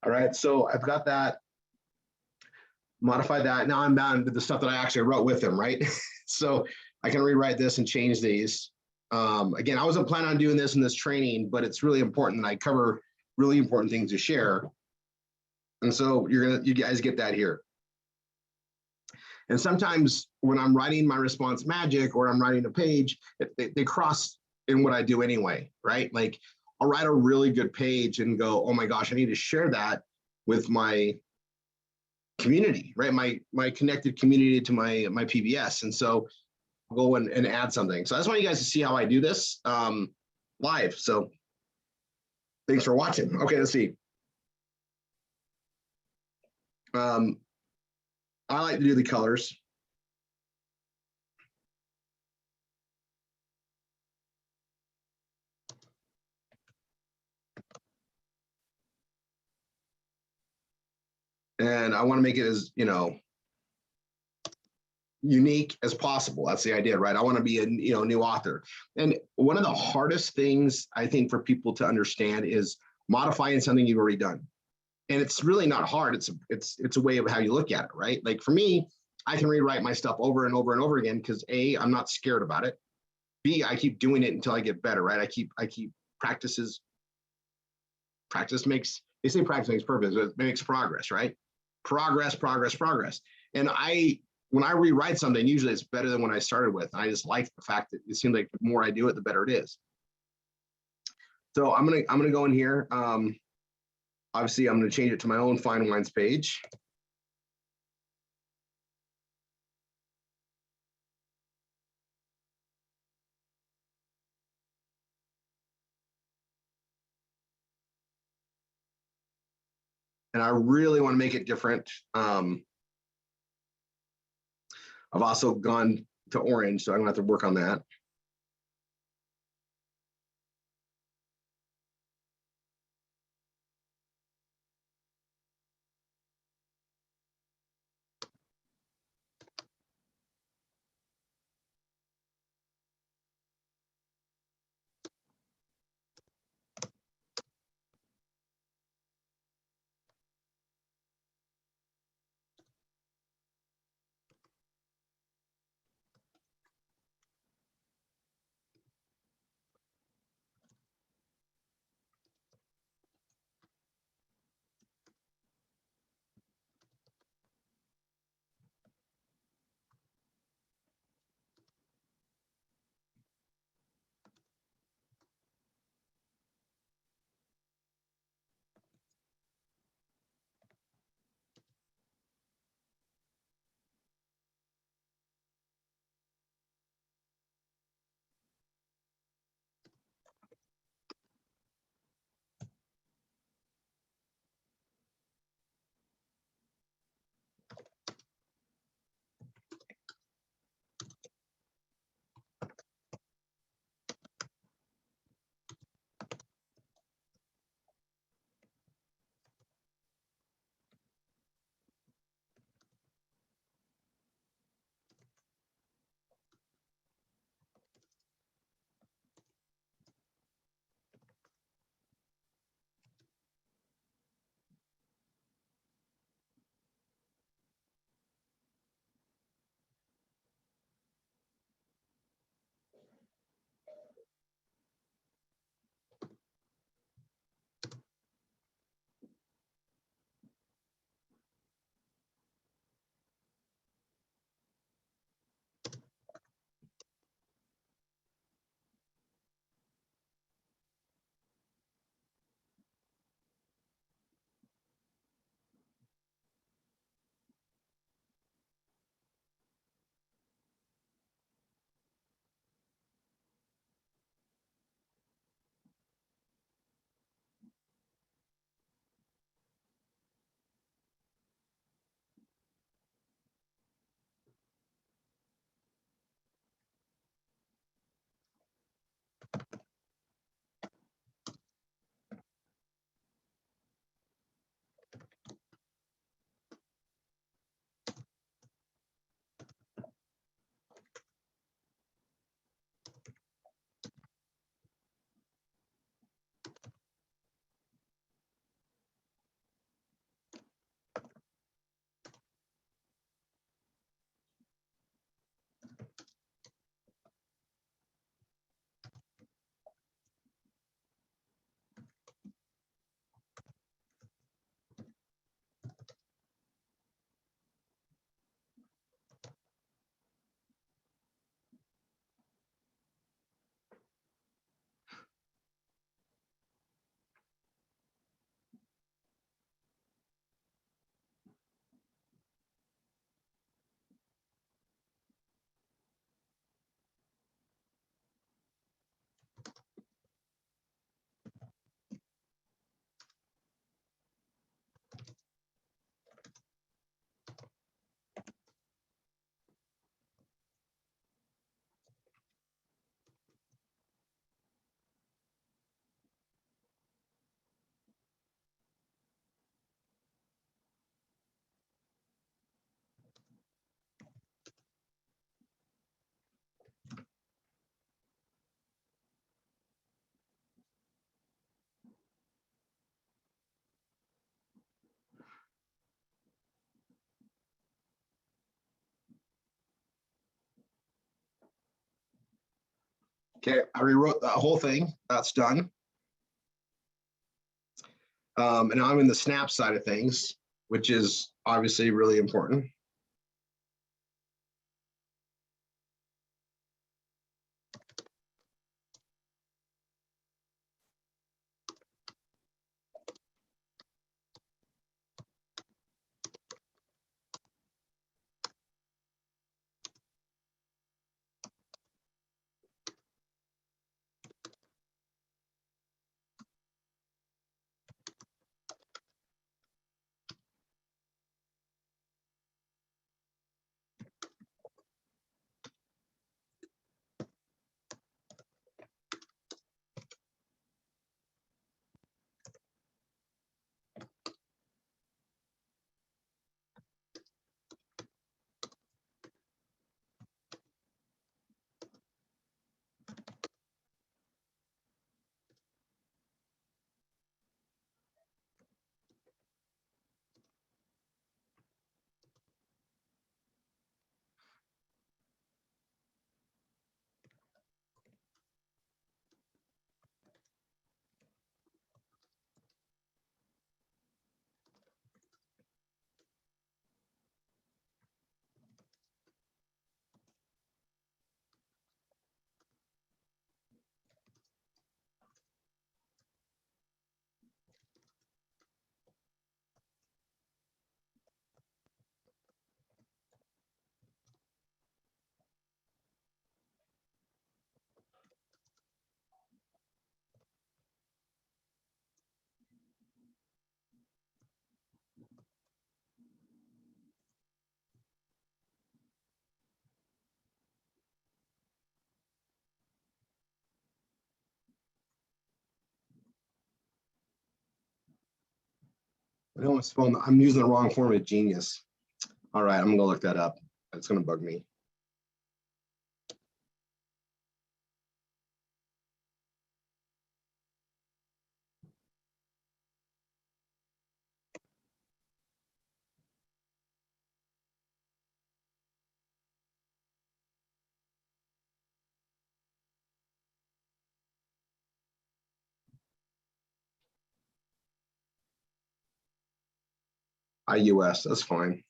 All right, so I've got that, modified that. Now I'm down to the stuff that I actually wrote with them, right? So I can rewrite this and change these. Again, I wasn't planning on doing this in this training, but it's really important that I cover really important things to share. And so you guys get that here. And sometimes when I'm writing my response magic or I'm writing a page, they cross in what I do anyway, right? Like I'll write a really good page and go, oh my gosh, I need to share that with my community, right? My connected community to my PBS. And so I'll go and add something. So I just want you guys to see how I do this live. So thanks for watching. Okay, let's see. I like to do the colors. And I want to make it as, unique as possible. That's the idea, right? I want to be a new author. And one of the hardest things I think for people to understand is modifying something you've already done. And it's really not hard. It's a way of how you look at it, right? Like for me, I can rewrite my stuff over and over and over again because A, I'm not scared about it. B, I keep doing it until I get better, right? I keep practice makes, they say practice makes perfect, but it makes progress, right? Progress. And when I rewrite something, usually it's better than when I started with. I just like the fact that it seems like the more I do it, the better it is. So I'm gonna go in here. Obviously, I'm gonna change it to my own fine wines page. And I really want to make it different. I've also gone to orange, so I'm gonna have to work on that. Okay, I rewrote that whole thing. That's done. And now I'm in the snap side of things, which is obviously really important. I know I'm using the wrong form of genius. All right, I'm gonna look that up. It's gonna bug me. IUS, that's fine.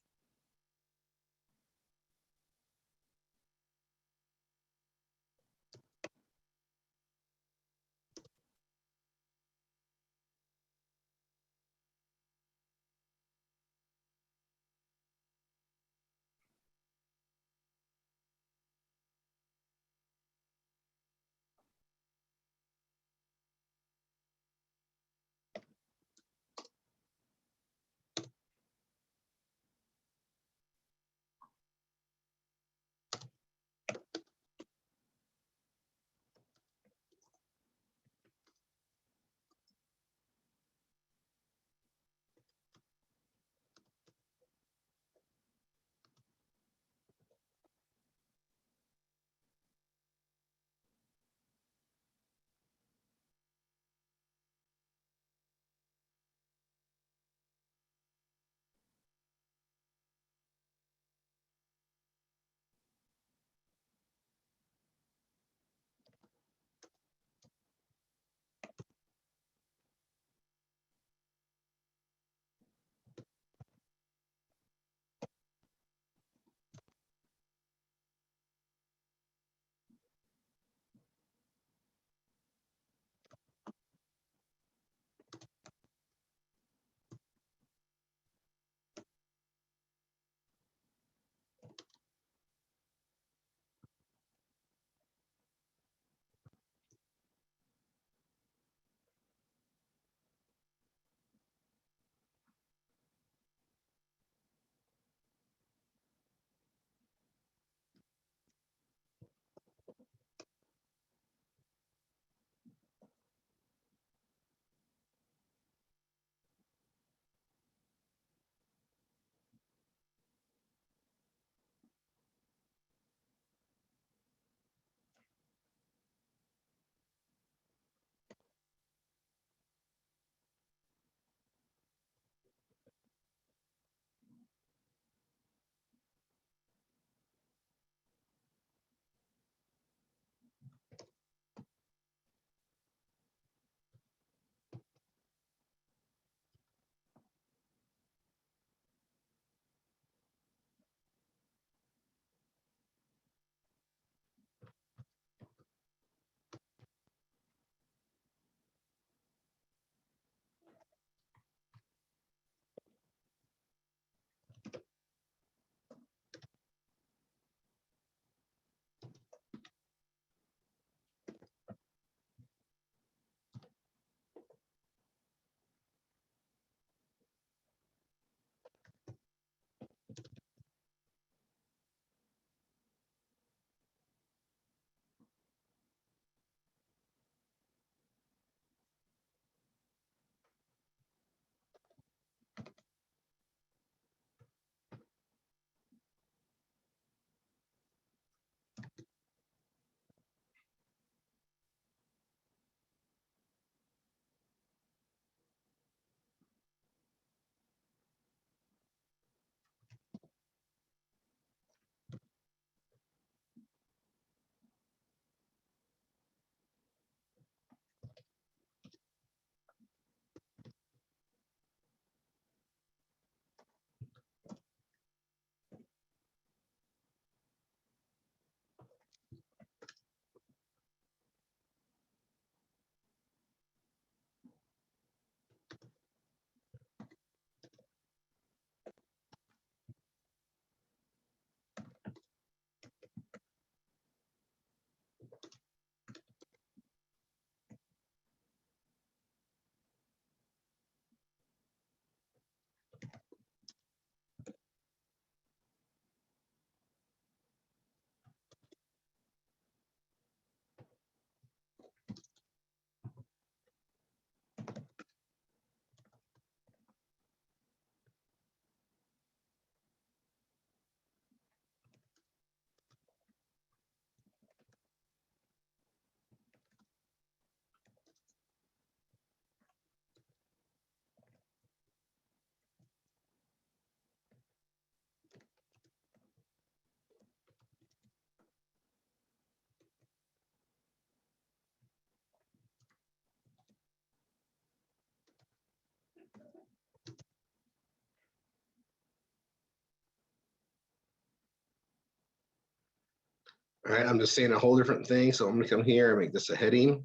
All right, I'm just saying a whole different thing. So I'm gonna come here and make this a heading.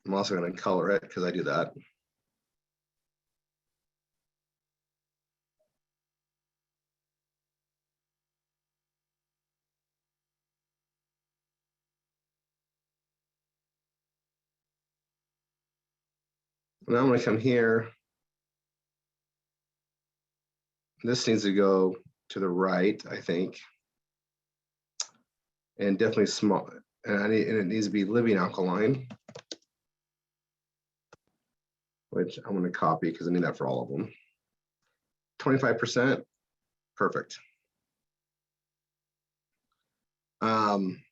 I'm also gonna color it because I do that. Now I'm gonna come here. This needs to go to the right, I think. And definitely small, and it needs to be living alkaline, which I'm gonna copy because I need that for all of them. 25%, perfect. I'm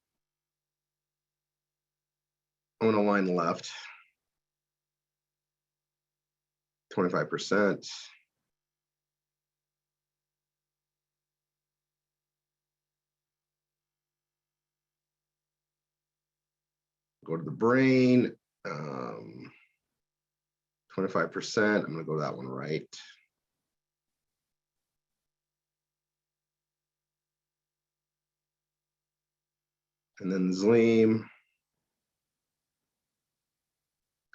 gonna line left, 25%. Go to the brain, 25%. I'm gonna go to that one right. And then Zleam,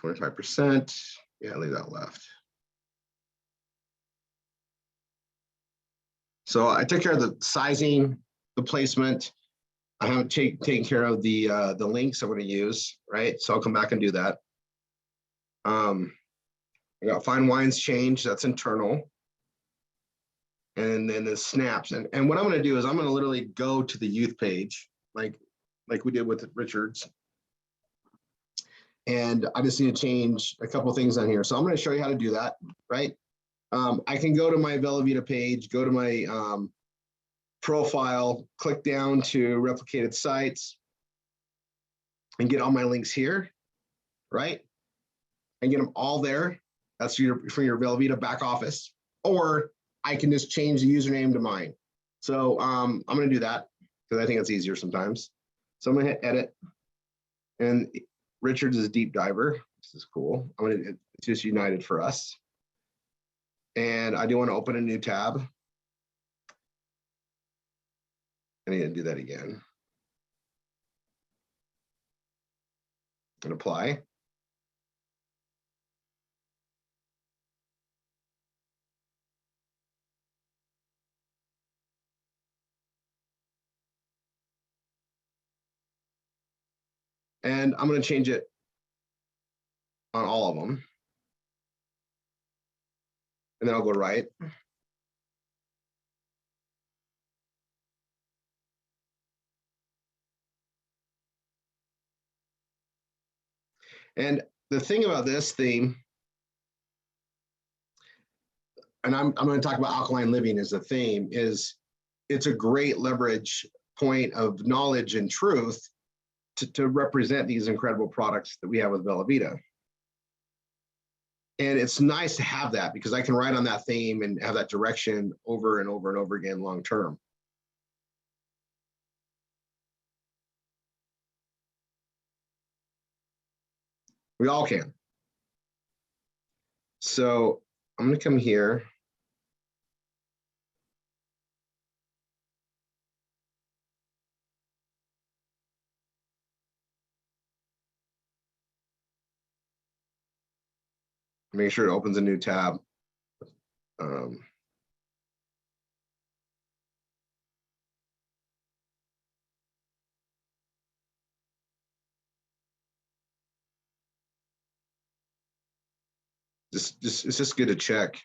25%. Yeah, leave that left. So I took care of the sizing, the placement. I haven't taken care of the links I'm going to use, right? So I'll come back and do that. I got fine wines change, that's internal. And then the snaps. And what I'm going to do is I'm going to literally go to the youth page, like we did with Richard's. And I just need to change a couple of things on here. So I'm going to show you how to do that, right? I can go to my Velveeta page, go to my profile, click down to replicated sites, and get all my links here, right? And get them all there. That's for your Velveeta back office. Or I can just change the username to mine. So I'm going to do that because I think it's easier sometimes. So I'm going to hit edit. And Richard's is deep diver. This is cool. It's just united for us. And I do want to open a new tab. I need to do that again. And apply. And I'm going to change it on all of them. And then I'll go right. And the thing about this theme, and I'm going to talk about alkaline living as a theme, is it's a great leverage point of knowledge and truth to represent these incredible products that we have with Velveeta. And it's nice to have that because I can write on that theme and have that direction over and over and over again long term. We all can. So I'm going to come here. Make sure it opens a new tab. It's just good to check.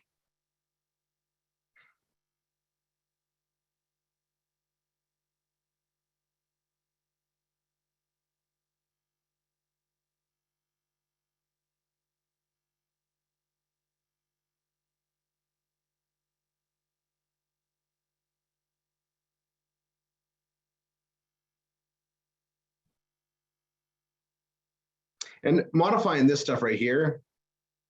And modifying this stuff right here,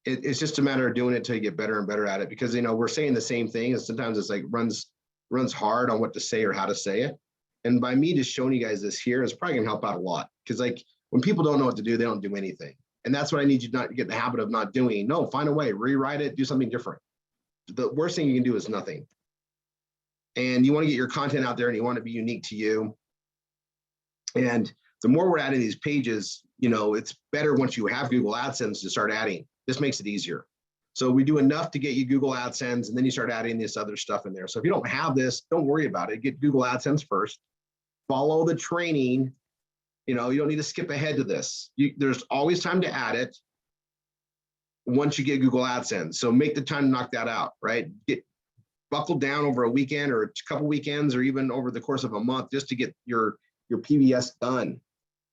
it's just a matter of doing it till you get better and better at it because, we're saying the same thing and sometimes it's like runs hard on what to say or how to say it. And by me just showing you guys this here is probably gonna help out a lot because like when people don't know what to do, they don't do anything. And that's what I need you not to get in the habit of not doing. No, find a way, rewrite it, do something different. The worst thing you can do is nothing. and you want to get your content out there and you want to be unique to you. And the more we're adding these pages, you know, it's better once you have Google AdSense to start adding. This makes it easier. So we do enough to get you Google AdSense, and then you start adding this other stuff in there. So if you don't have this, don't worry about it. Get Google AdSense first. Follow the training. You know, you don't need to skip ahead to this. There's always time to add it once you get Google AdSense. So make the time to knock that out, right? Get buckled down over a weekend or a couple weekends or even over the course of a month just to get your PBS done.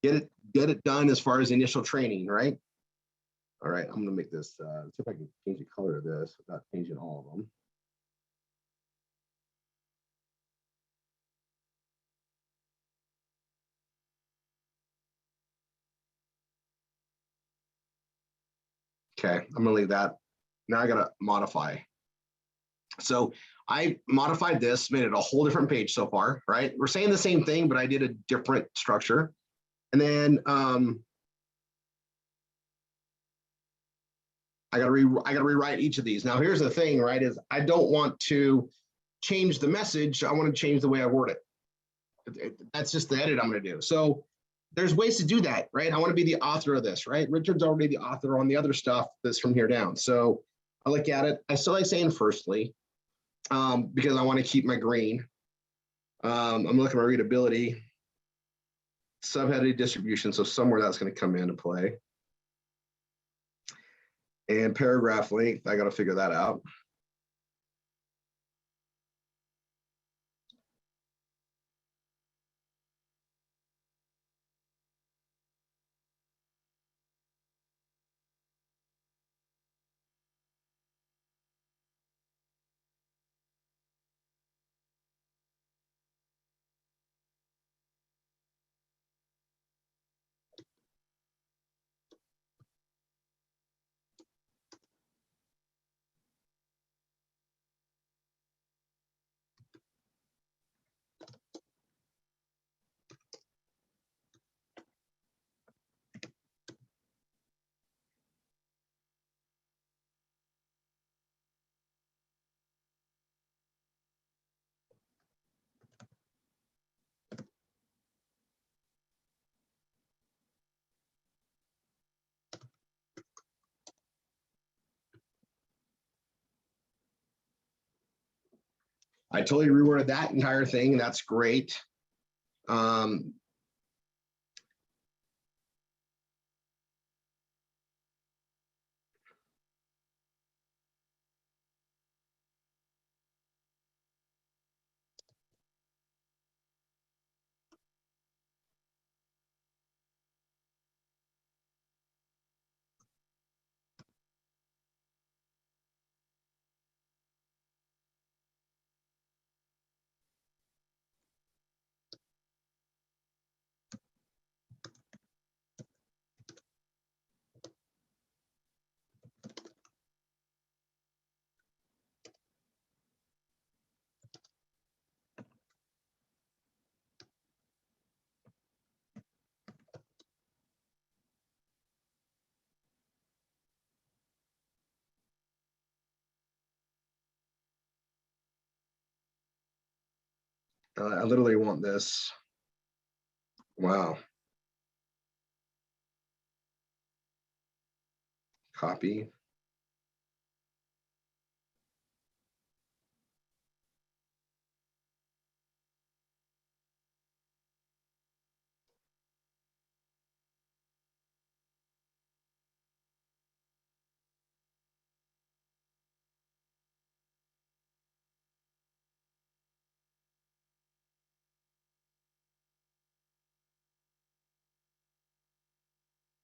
Get it done as far as initial training, right? All right, I'm gonna make this, see if I can change the color of this without changing all of them. Okay, I'm gonna leave that. Now I gotta modify. So I modified this, made it a whole different page so far, right? We're saying the same thing, but I did a different structure. And then I gotta rewrite each of these. Now here's the thing, right? Is I don't want to change the message. I want to change the way I word it. That's just the edit I'm gonna do. So there's ways to do that, right? I want to be the author of this, right? Richard's already the author on the other stuff that's from here down. So I look at it. I still like saying firstly, because I want to keep my green. I'm looking at my readability, subheading distribution. So somewhere that's going to come into play. And paragraph length, I got to figure that out. I totally reworded that entire thing, and that's great. I literally want this. Wow. Copy.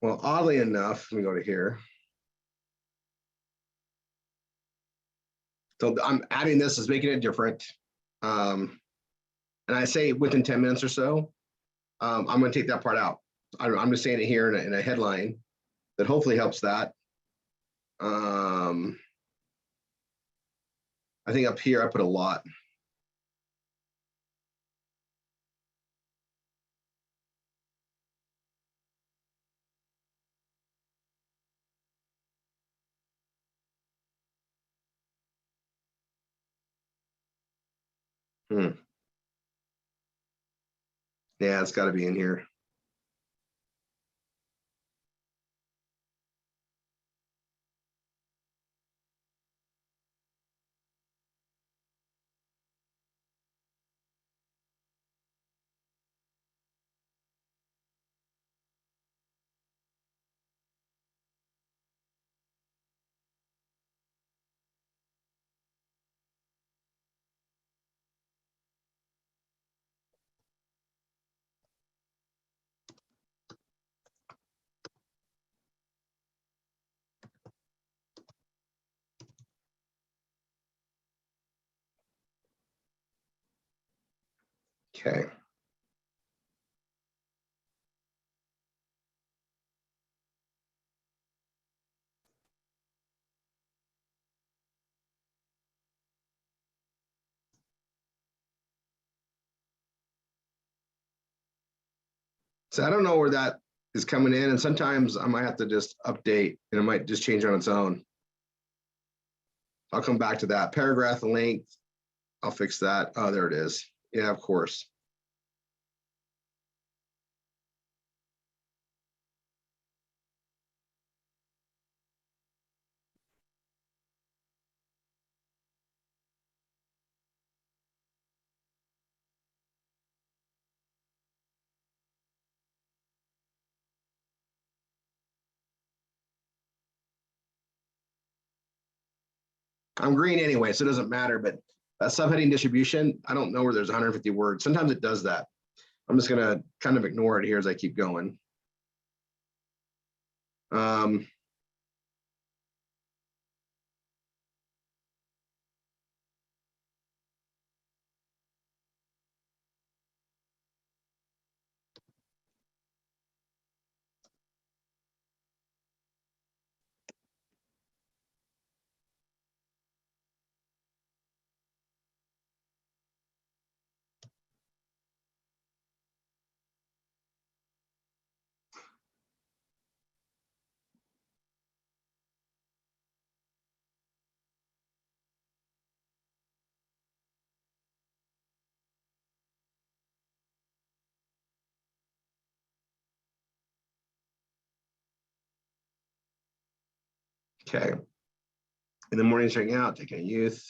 Well, oddly enough, let me go to here. So I'm adding this is making it different. And I say within 10 minutes or so, I'm going to take that part out. I'm just saying it here in a headline that hopefully helps that. I think up here I put a lot. Hmm. Yeah, it's got to be in here. Okay. So I don't know where that is coming in, and sometimes I might have to just update, and it might just change on its own. I'll come back to that. Paragraph length, I'll fix that. Oh, there it is. Yeah, of course. I'm green anyway, so it doesn't matter, but that subheading distribution, I don't know where there's 150 words. Sometimes it does that. I'm just gonna kind of ignore it here as I keep going. Um, okay. In the morning, checking out, taking a youth.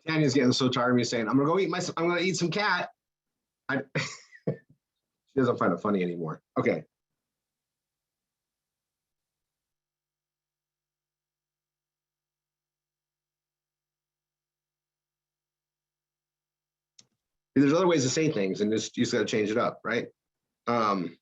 Tanya's getting so tired of me saying, I'm gonna eat some cat. She doesn't find it funny anymore. Okay. There's other ways to say things, and just you just got to change it up, right? Um,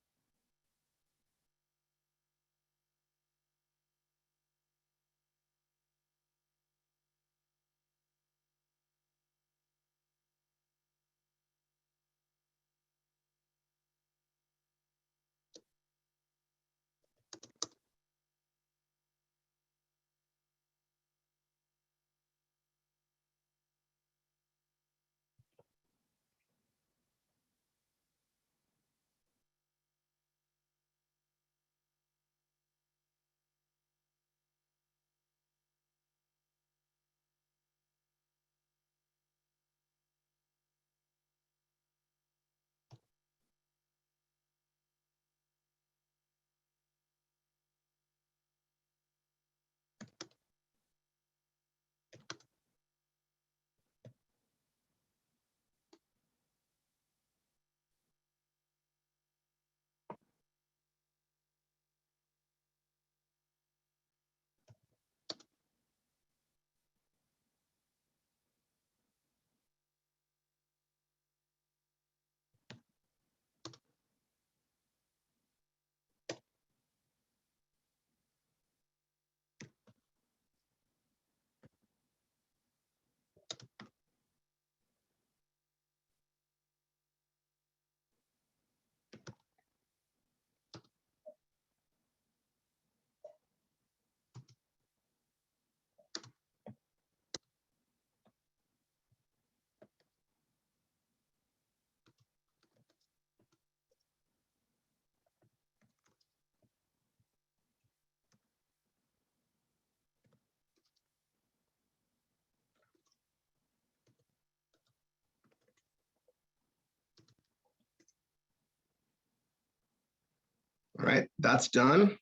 all right, that's done.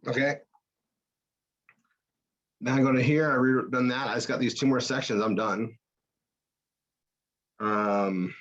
Okay. Now I go to here. I redone that. I just got these two more sections. I'm done. Um,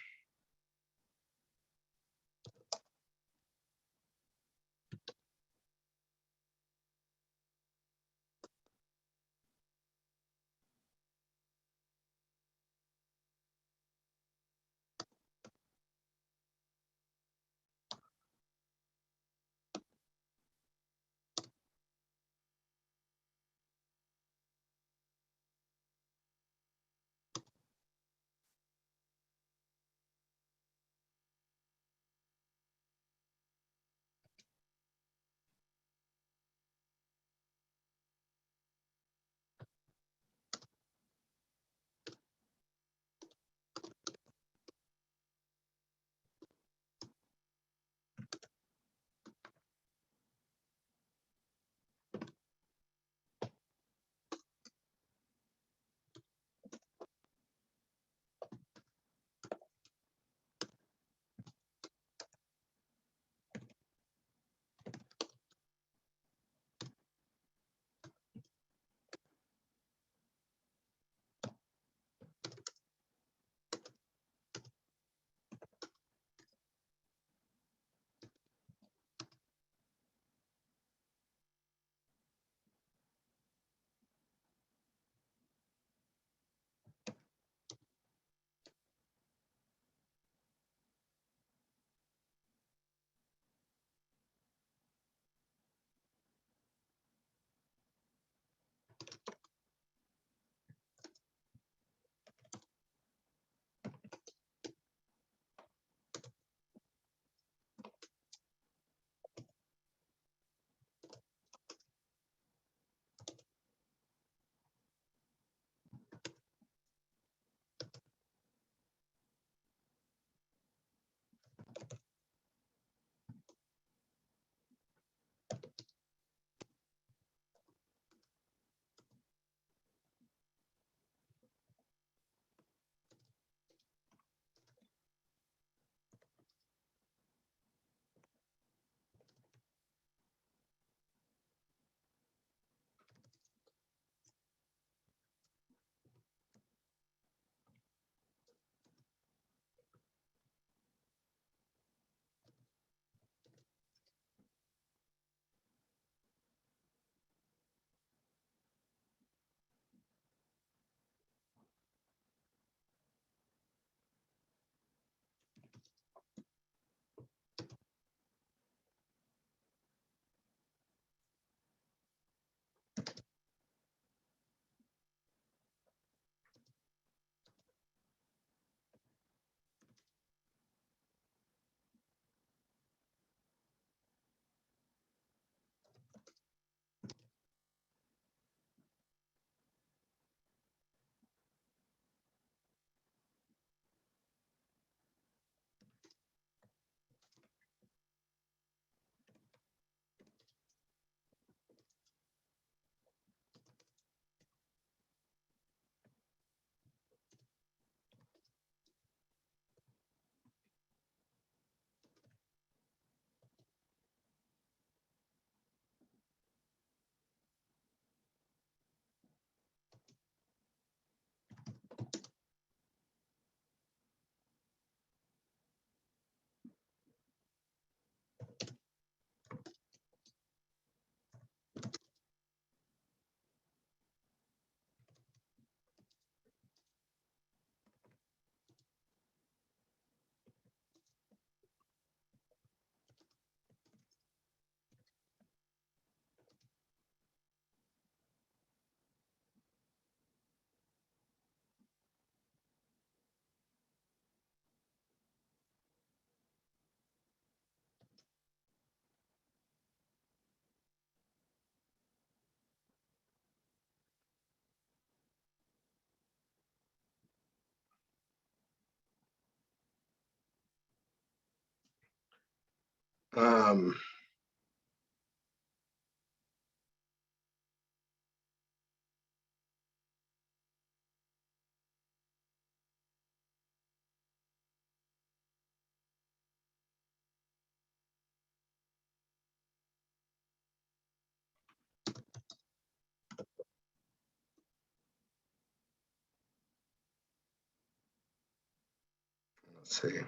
Let's see.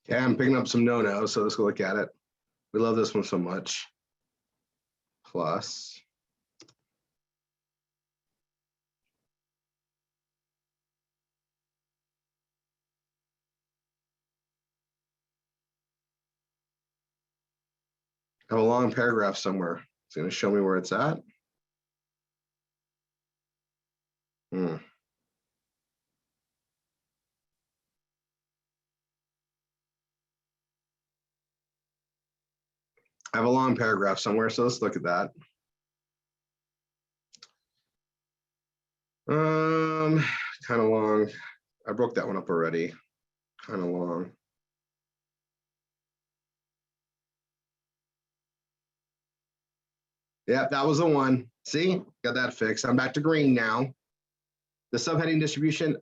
Yeah, I'm picking up some no-nos, so let's go look at it. We love this one so much. Plus. I have a long paragraph somewhere. It's going to show me where it's at. I have a long paragraph somewhere, so let's look at that. Kind of long. I broke that one up already. Kind of long. Yeah, that was the one. See, got that fixed. I'm back to green now. The subheading distribution,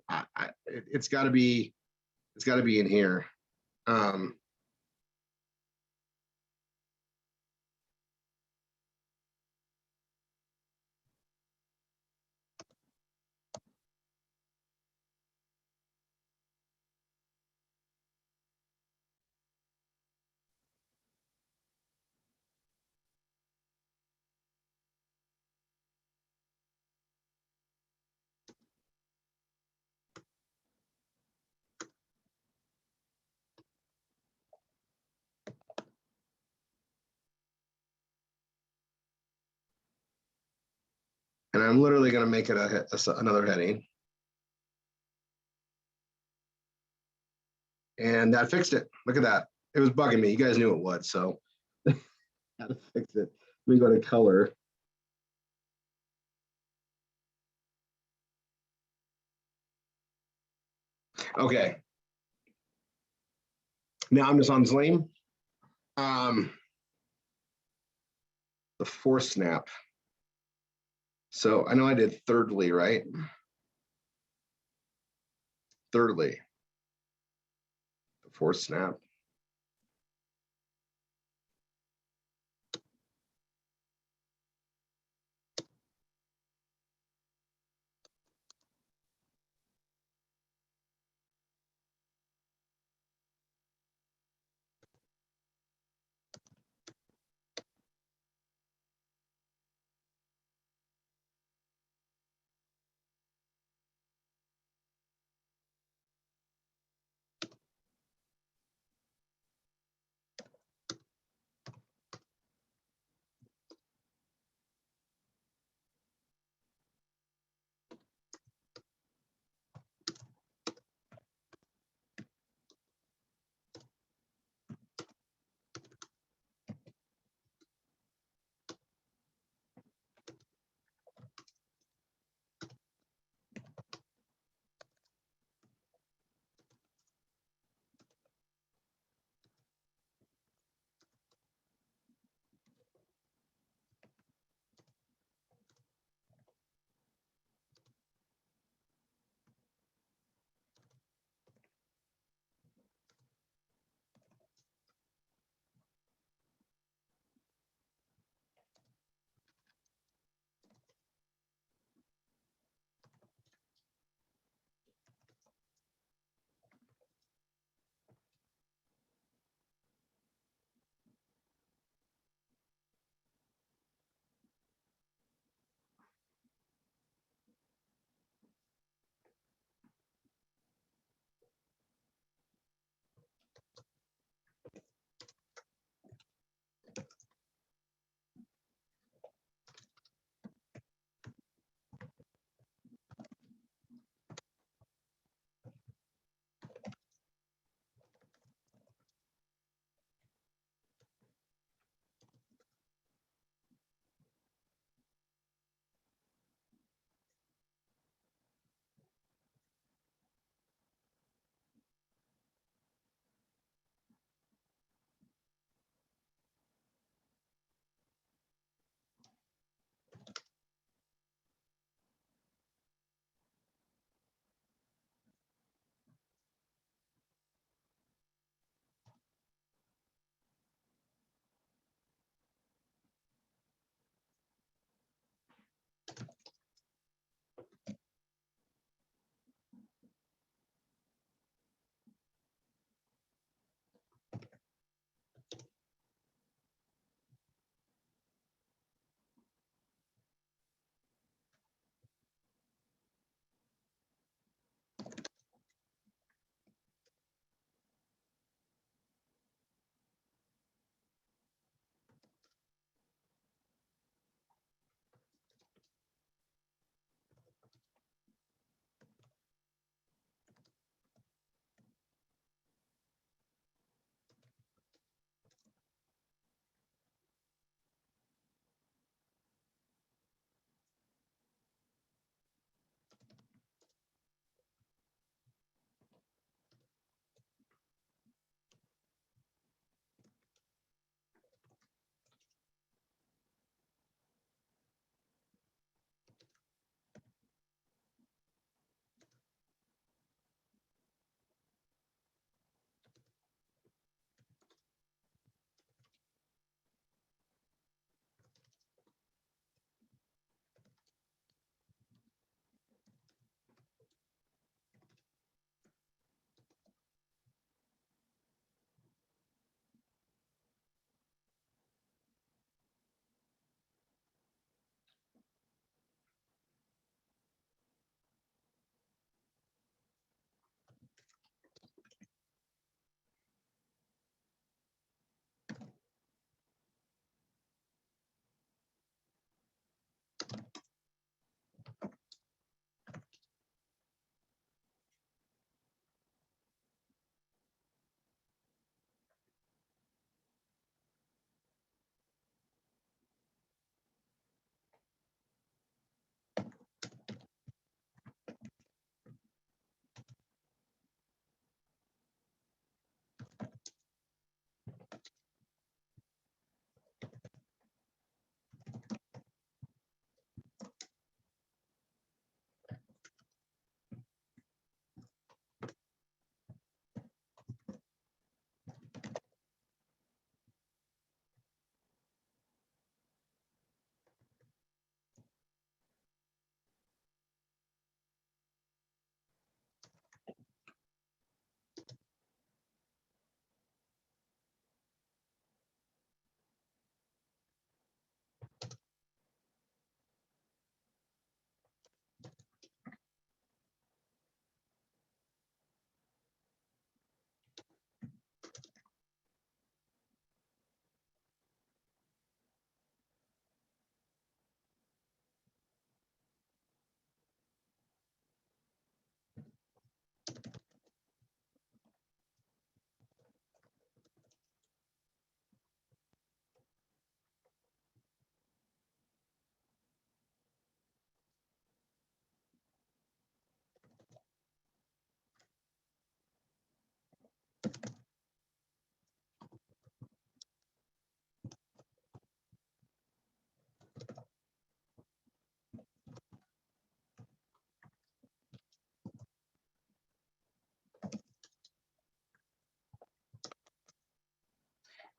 it's got to be in here. And I'm literally going to make it another heading. And that fixed it. Look at that. It was bugging me. You guys knew it would, so how to fix it. Let me go to color. Okay. Now I'm just on Zlame. The force snap. So I know I did thirdly, right? Thirdly. The force snap.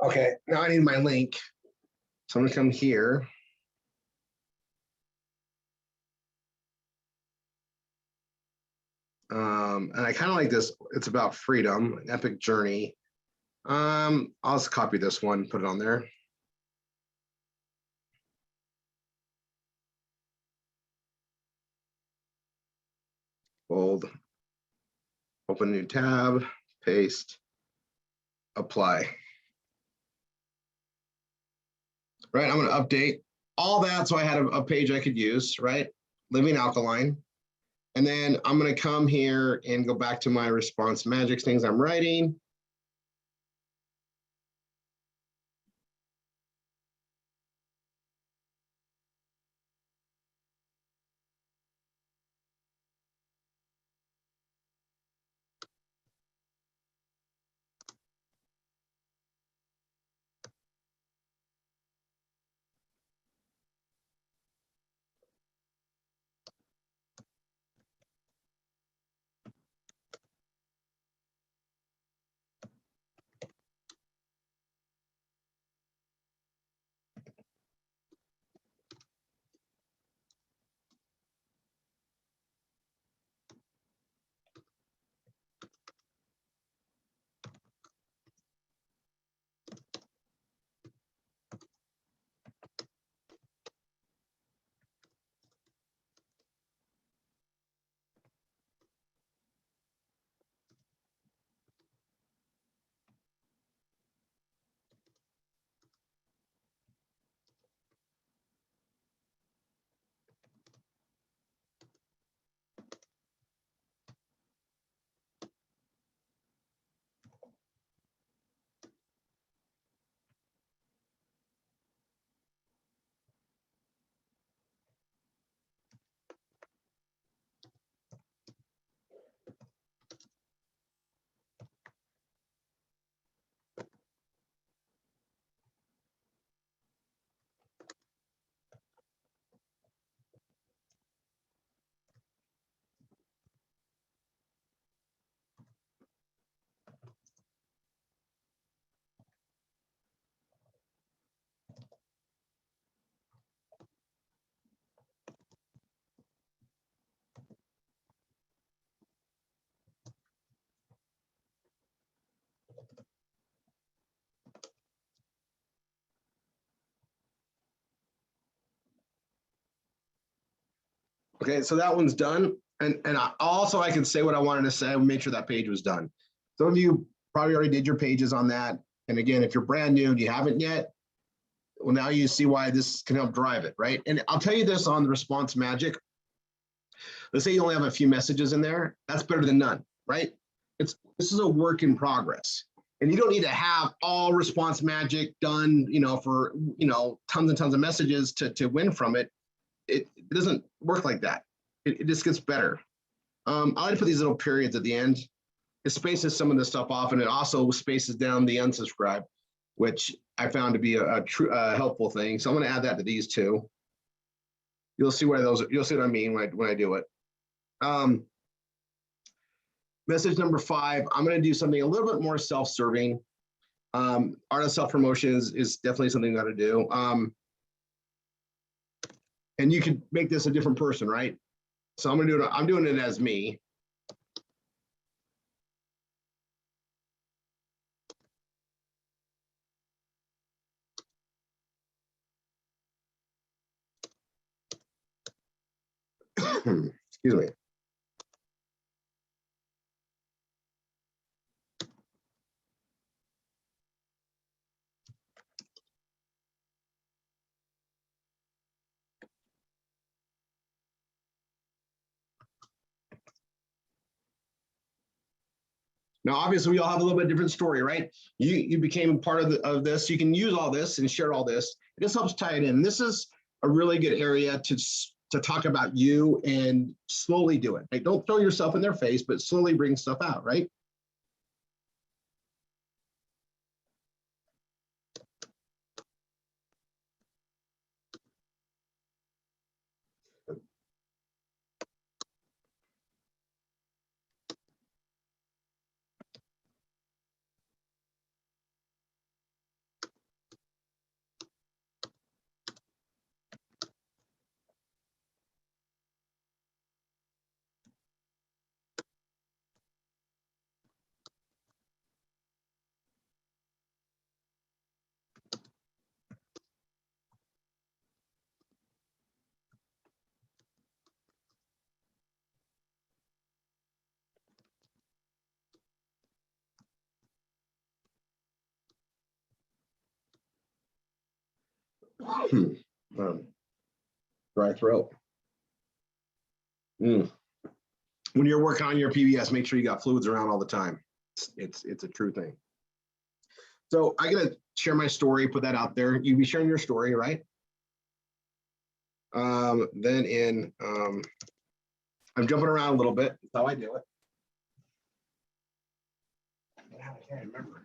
Okay, now I need my link. So I'm gonna come here. And I kind of like this. It's about freedom, an epic journey. I'll just copy this one, put it on there. Bold, open new tab, paste, apply. Right, I'm gonna update all that so I had a page I could use, right? Living alkaline. And then I'm gonna come here and go back to my response magic things I'm writing. Okay, so that one's done. And I can say what I wanted to say and make sure that page was done. Some of you probably already did your pages on that. And again, if you're brand new and you haven't yet, well, now you see why this can help drive it, right? And I'll tell you this on the response magic. Let's say you only have a few messages in there. That's better than none, right? This is a work in progress. And you don't need to have all response magic done, for tons and tons of messages to win from it. It doesn't work like that. It just gets better. I like to put these little periods at the end. It spaces some of this stuff off, and it also spaces down the unsubscribe, which I found to be a true helpful thing. So I'm going to add that to these two. You'll see where you'll see what I mean when I do it. Message number 5, I'm going to do something a little bit more self-serving. Art of self-promotion is definitely something you got to do. And you can make this a different person, right? So I'm doing it as me. Excuse me. Now, obviously, we all have a little bit different story, right? You became part of this. You can use all this and share all this. It just helps tie it in. This is a really good area to talk about you and slowly do it. Like, don't throw yourself in their face, but slowly bring stuff out, right? Dry throat. When you're working on your PBS, make sure you got fluids around all the time. It's a true thing. So I gotta share my story, put that out there. You'd be sharing your story, right? Then I'm jumping around a little bit. That's how I do it. I can't remember.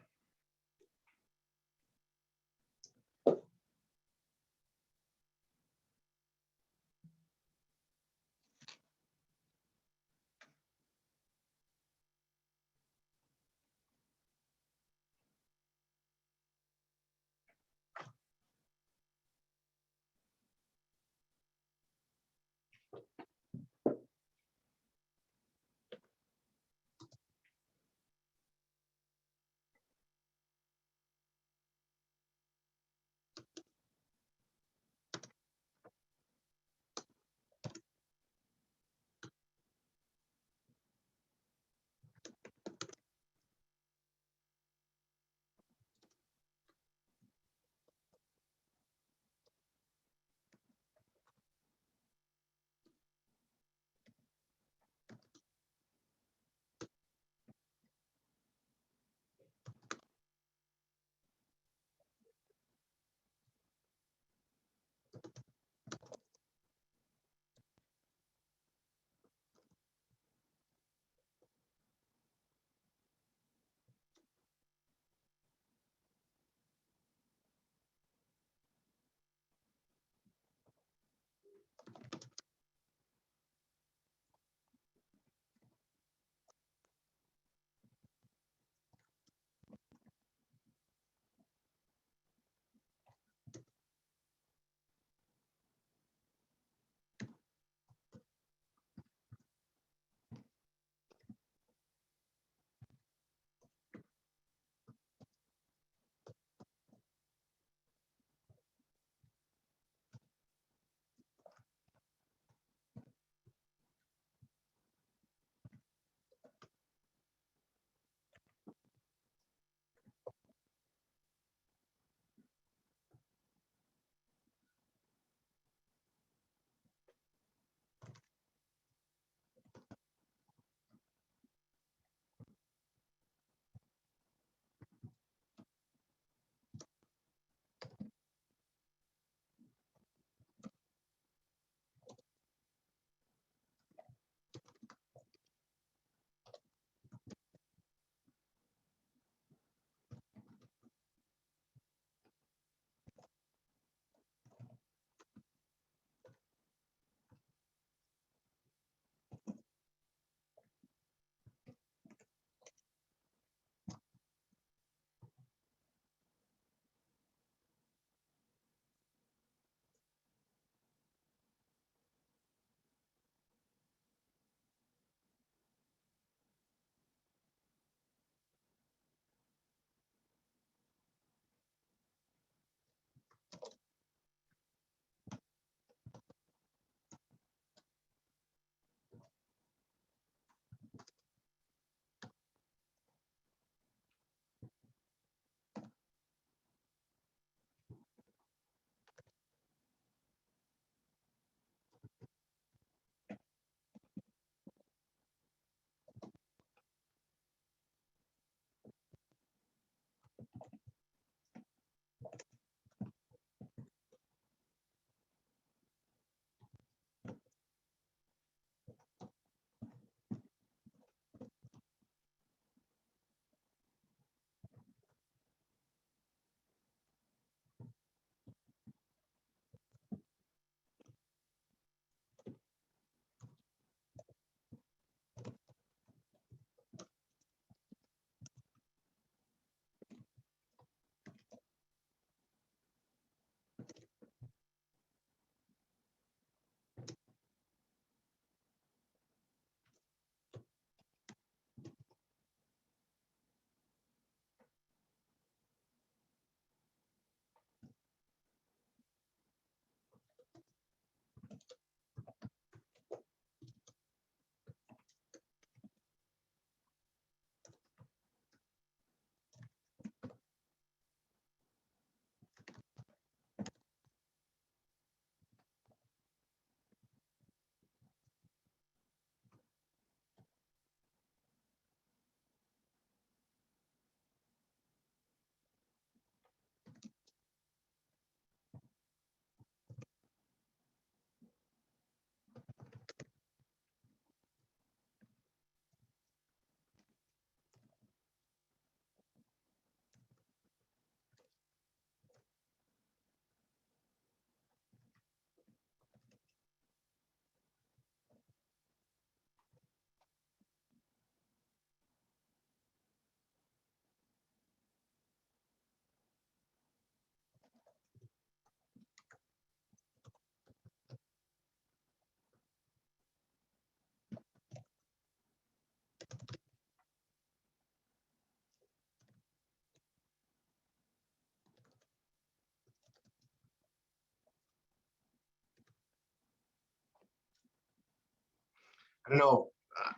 I don't know.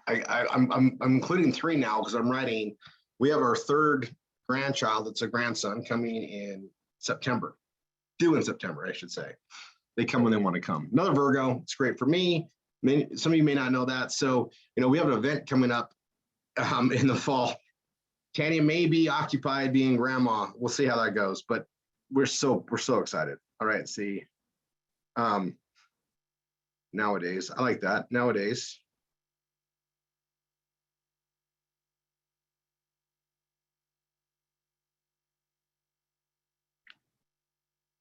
I'm including three now because I'm writing. We have our third grandchild that's a grandson coming in September, due in September, I should say. They come when they want to come. Another Virgo. It's great for me. Some of you may not know that. So, we have an event coming up in the fall. Tanya may be occupied being grandma. We'll see how that goes, but we're so excited. All right, see. Nowadays, I like that. Nowadays.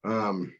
Um,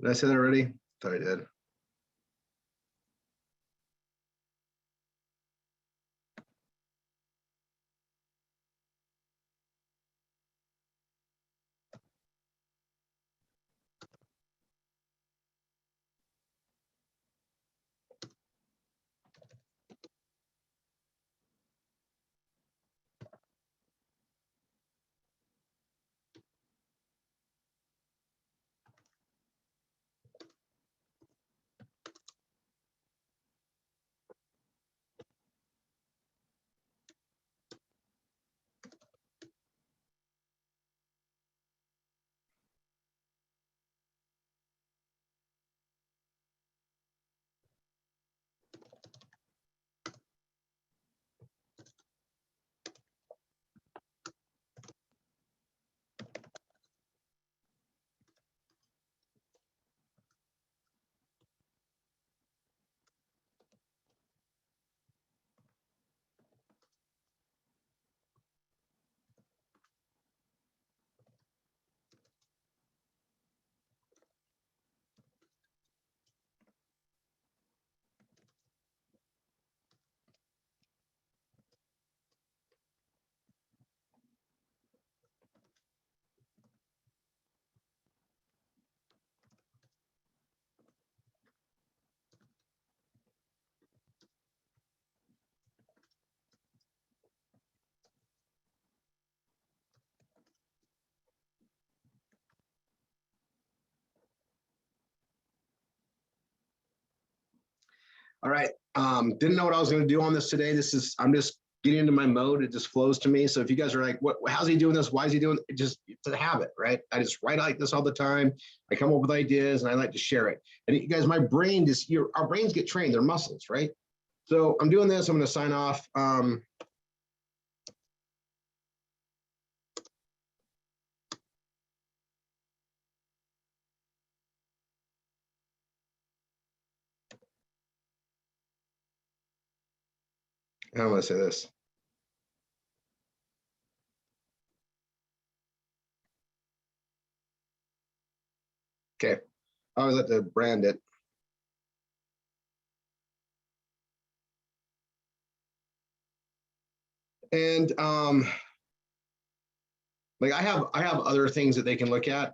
did I say that already? Thought I did. All right. Didn't know what I was going to do on this today. I'm just getting into my mode. It just flows to me. So if you guys are like, how's he doing this? Why is he doing it? It's a habit, right? I just write like this all the time. I come up with ideas and I like to share it. And you guys, our brains get trained. They're muscles, right? So I'm doing this. I'm going to sign off. How do I say this? Okay, I always like to brand it. And like I have other things that they can look at.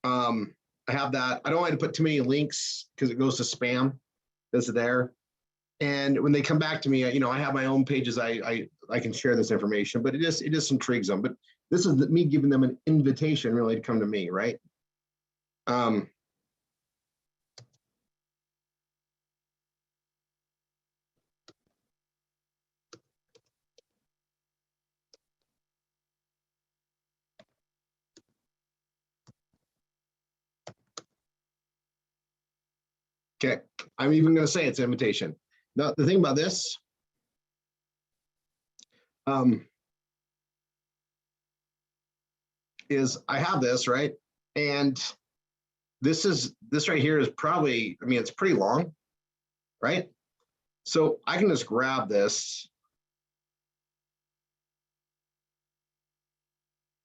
I have that. I don't like to put too many links because it goes to spam. That's there. And when they come back to me, I have my own pages. I can share this information, but it just intrigues them. But this is me giving them an invitation really to come to me, right? Um, okay, I'm even going to say it's an invitation. Now, the thing about this, um, is I have this, right? And this right here is probably, I mean, it's pretty long, right? So I can just grab this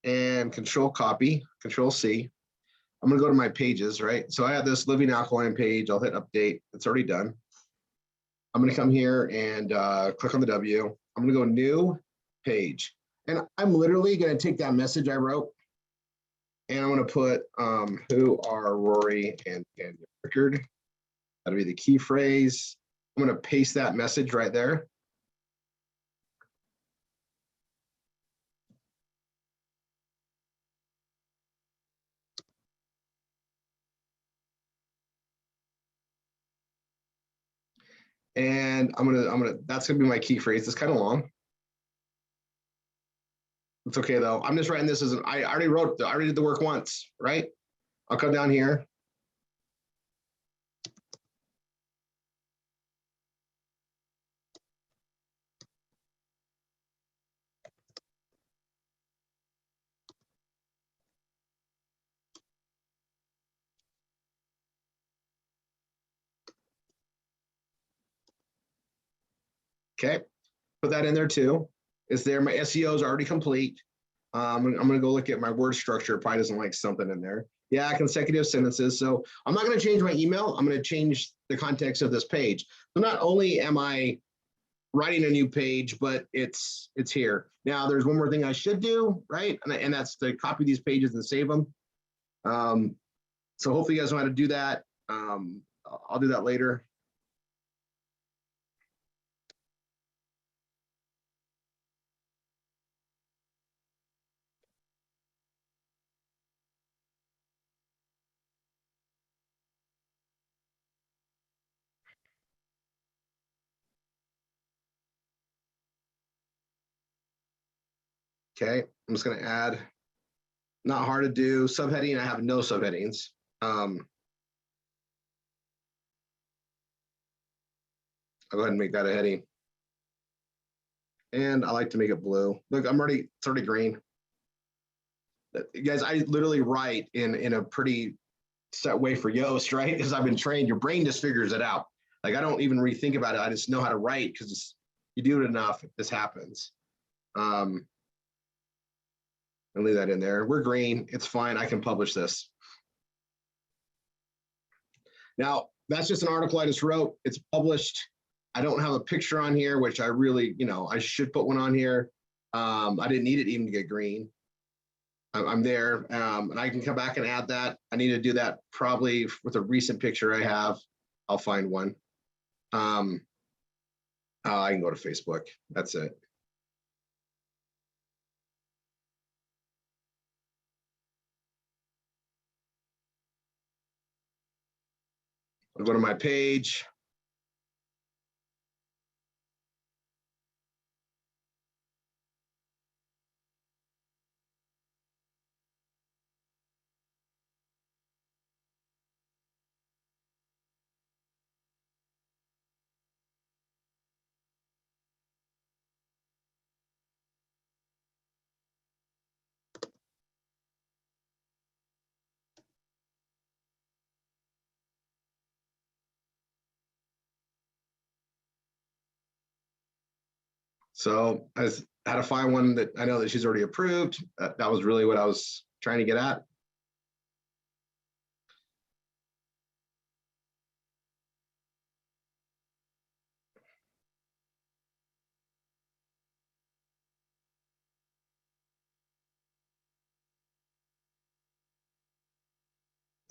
and control copy, control C. I'm gonna go to my pages, right? So I have this living alkaline page. I'll hit update. It's already done. I'm gonna come here and click on the W. I'm gonna go new page. And I'm literally gonna take that message I wrote and I'm gonna put who are Rory and Rickard. That'll be the key phrase. I'm gonna paste that message right there. And that's gonna be my key phrase. It's kind of long. It's okay though. I'm just writing this as I already did the work once, right? I'll come down here. Okay, put that in there too. It's there. My SEO is already complete. I'm gonna go look at my word structure. It probably doesn't like something in there. Yeah, consecutive sentences. So I'm not gonna change my email. I'm gonna change the context of this page. So not only am I writing a new page, but it's here. Now there's one more thing I should do, right? And that's to copy these pages and save them. So hopefully you guys know how to do that. I'll do that later. Okay, I'm just gonna add, not hard to do, subheading. I have no subheadings. I'll go ahead and make that a heading. And I like to make it blue. Look, it's already green. You guys, I literally write in a pretty set way for Yoast, right? Because I've been trained, your brain just figures it out. Like I don't even rethink about it. I just know how to write because you do it enough, this happens. I'll leave that in there. We're green. It's fine. I can publish this. Now, that's just an article I just wrote. It's published. I don't have a picture on here, which I really, I should put one on here. I didn't need it even to get green. I'm there, and I can come back and add that. I need to do that probably with a recent picture I have. I'll find one. I can go to Facebook. That's it. I'll go to my page. So I had to find one that I know that she's already approved. That was really what I was trying to get at.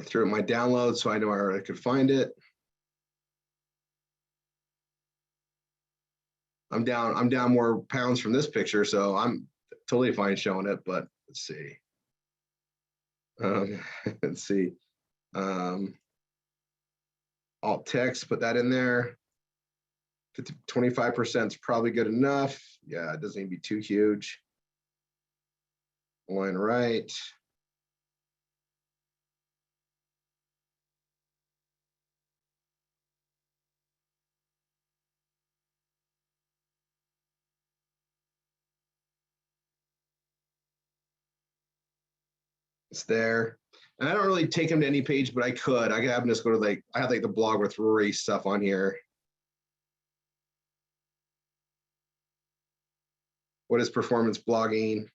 threw in my download so I know where I could find it. I'm down more pounds from this picture, so I'm totally fine showing it, but let's see. Let's see. Alt text, put that in there. 25% is probably good enough. Yeah, it doesn't need to be too huge. Line right. It's there. And I don't really take them to any page, but I could have them just go to like, I have like the blog with Rory stuff on here. What is performance blogging?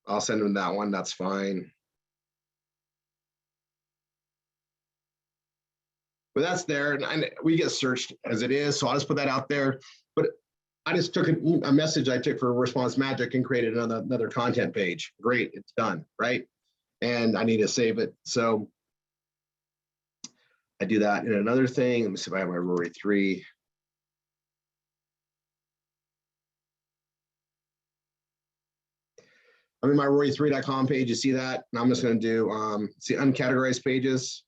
I'll send them that one. That's fine. But that's there, and we get searched as it is, so I'll just put that out there. But I just took a message I took for Response Magic and created another content page. Great, it's done, right? And I need to save it. So I do that in another thing. Let me see if I have my Rory 3. I'm in my Rory3.com page. You see that? And I'm just going to do see uncategorized pages.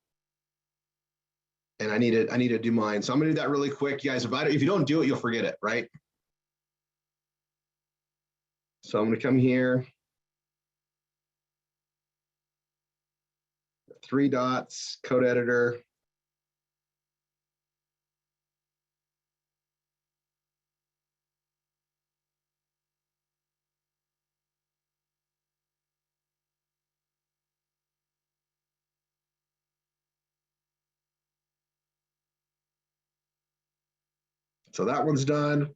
And I need to do mine. So I'm going to do that really quick, you guys. If you don't do it, you'll forget it, right? So I'm going to come here. 3 dots, code editor. So that one's done.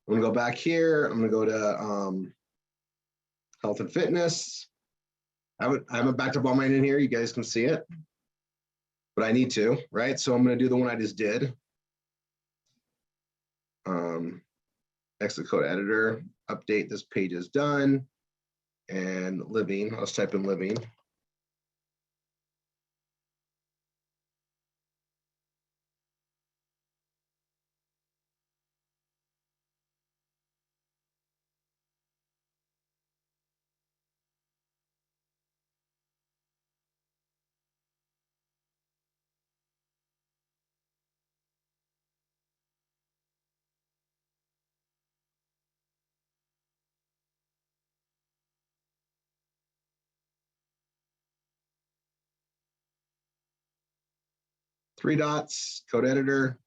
I'm gonna go back here. I'm gonna go to health and fitness. I haven't backed up all mine in here. You guys can see it, but I need to, right? So I'm gonna do the one I just did. Exit code editor, update, this page is done. And living, let's type in living. Three dots, code editor.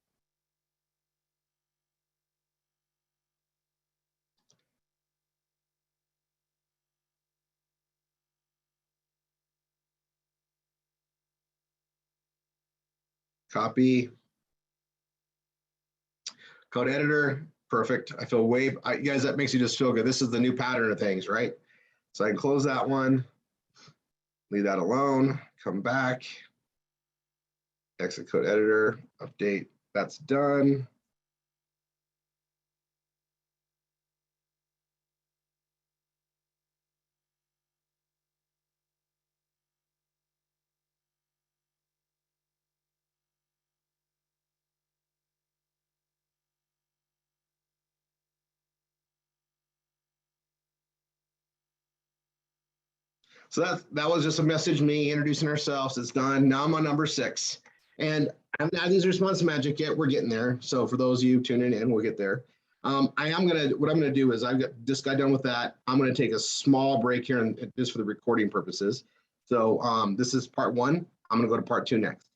Copy. Code editor, perfect. I feel you guys, that makes you just feel good. This is the new pattern of things, right? So I can close that one, leave that alone, come back, exit code editor, update, that's done. So that was just a message, me introducing ourselves. It's done. Now I'm on number 6. And I'm not using Response Magic yet. We're getting there. So for those of you tuning in, we'll get there. What I'm gonna do is just got done with that. I'm gonna take a small break here and just for the recording purposes. So this is part 1. I'm gonna go to part 2 next.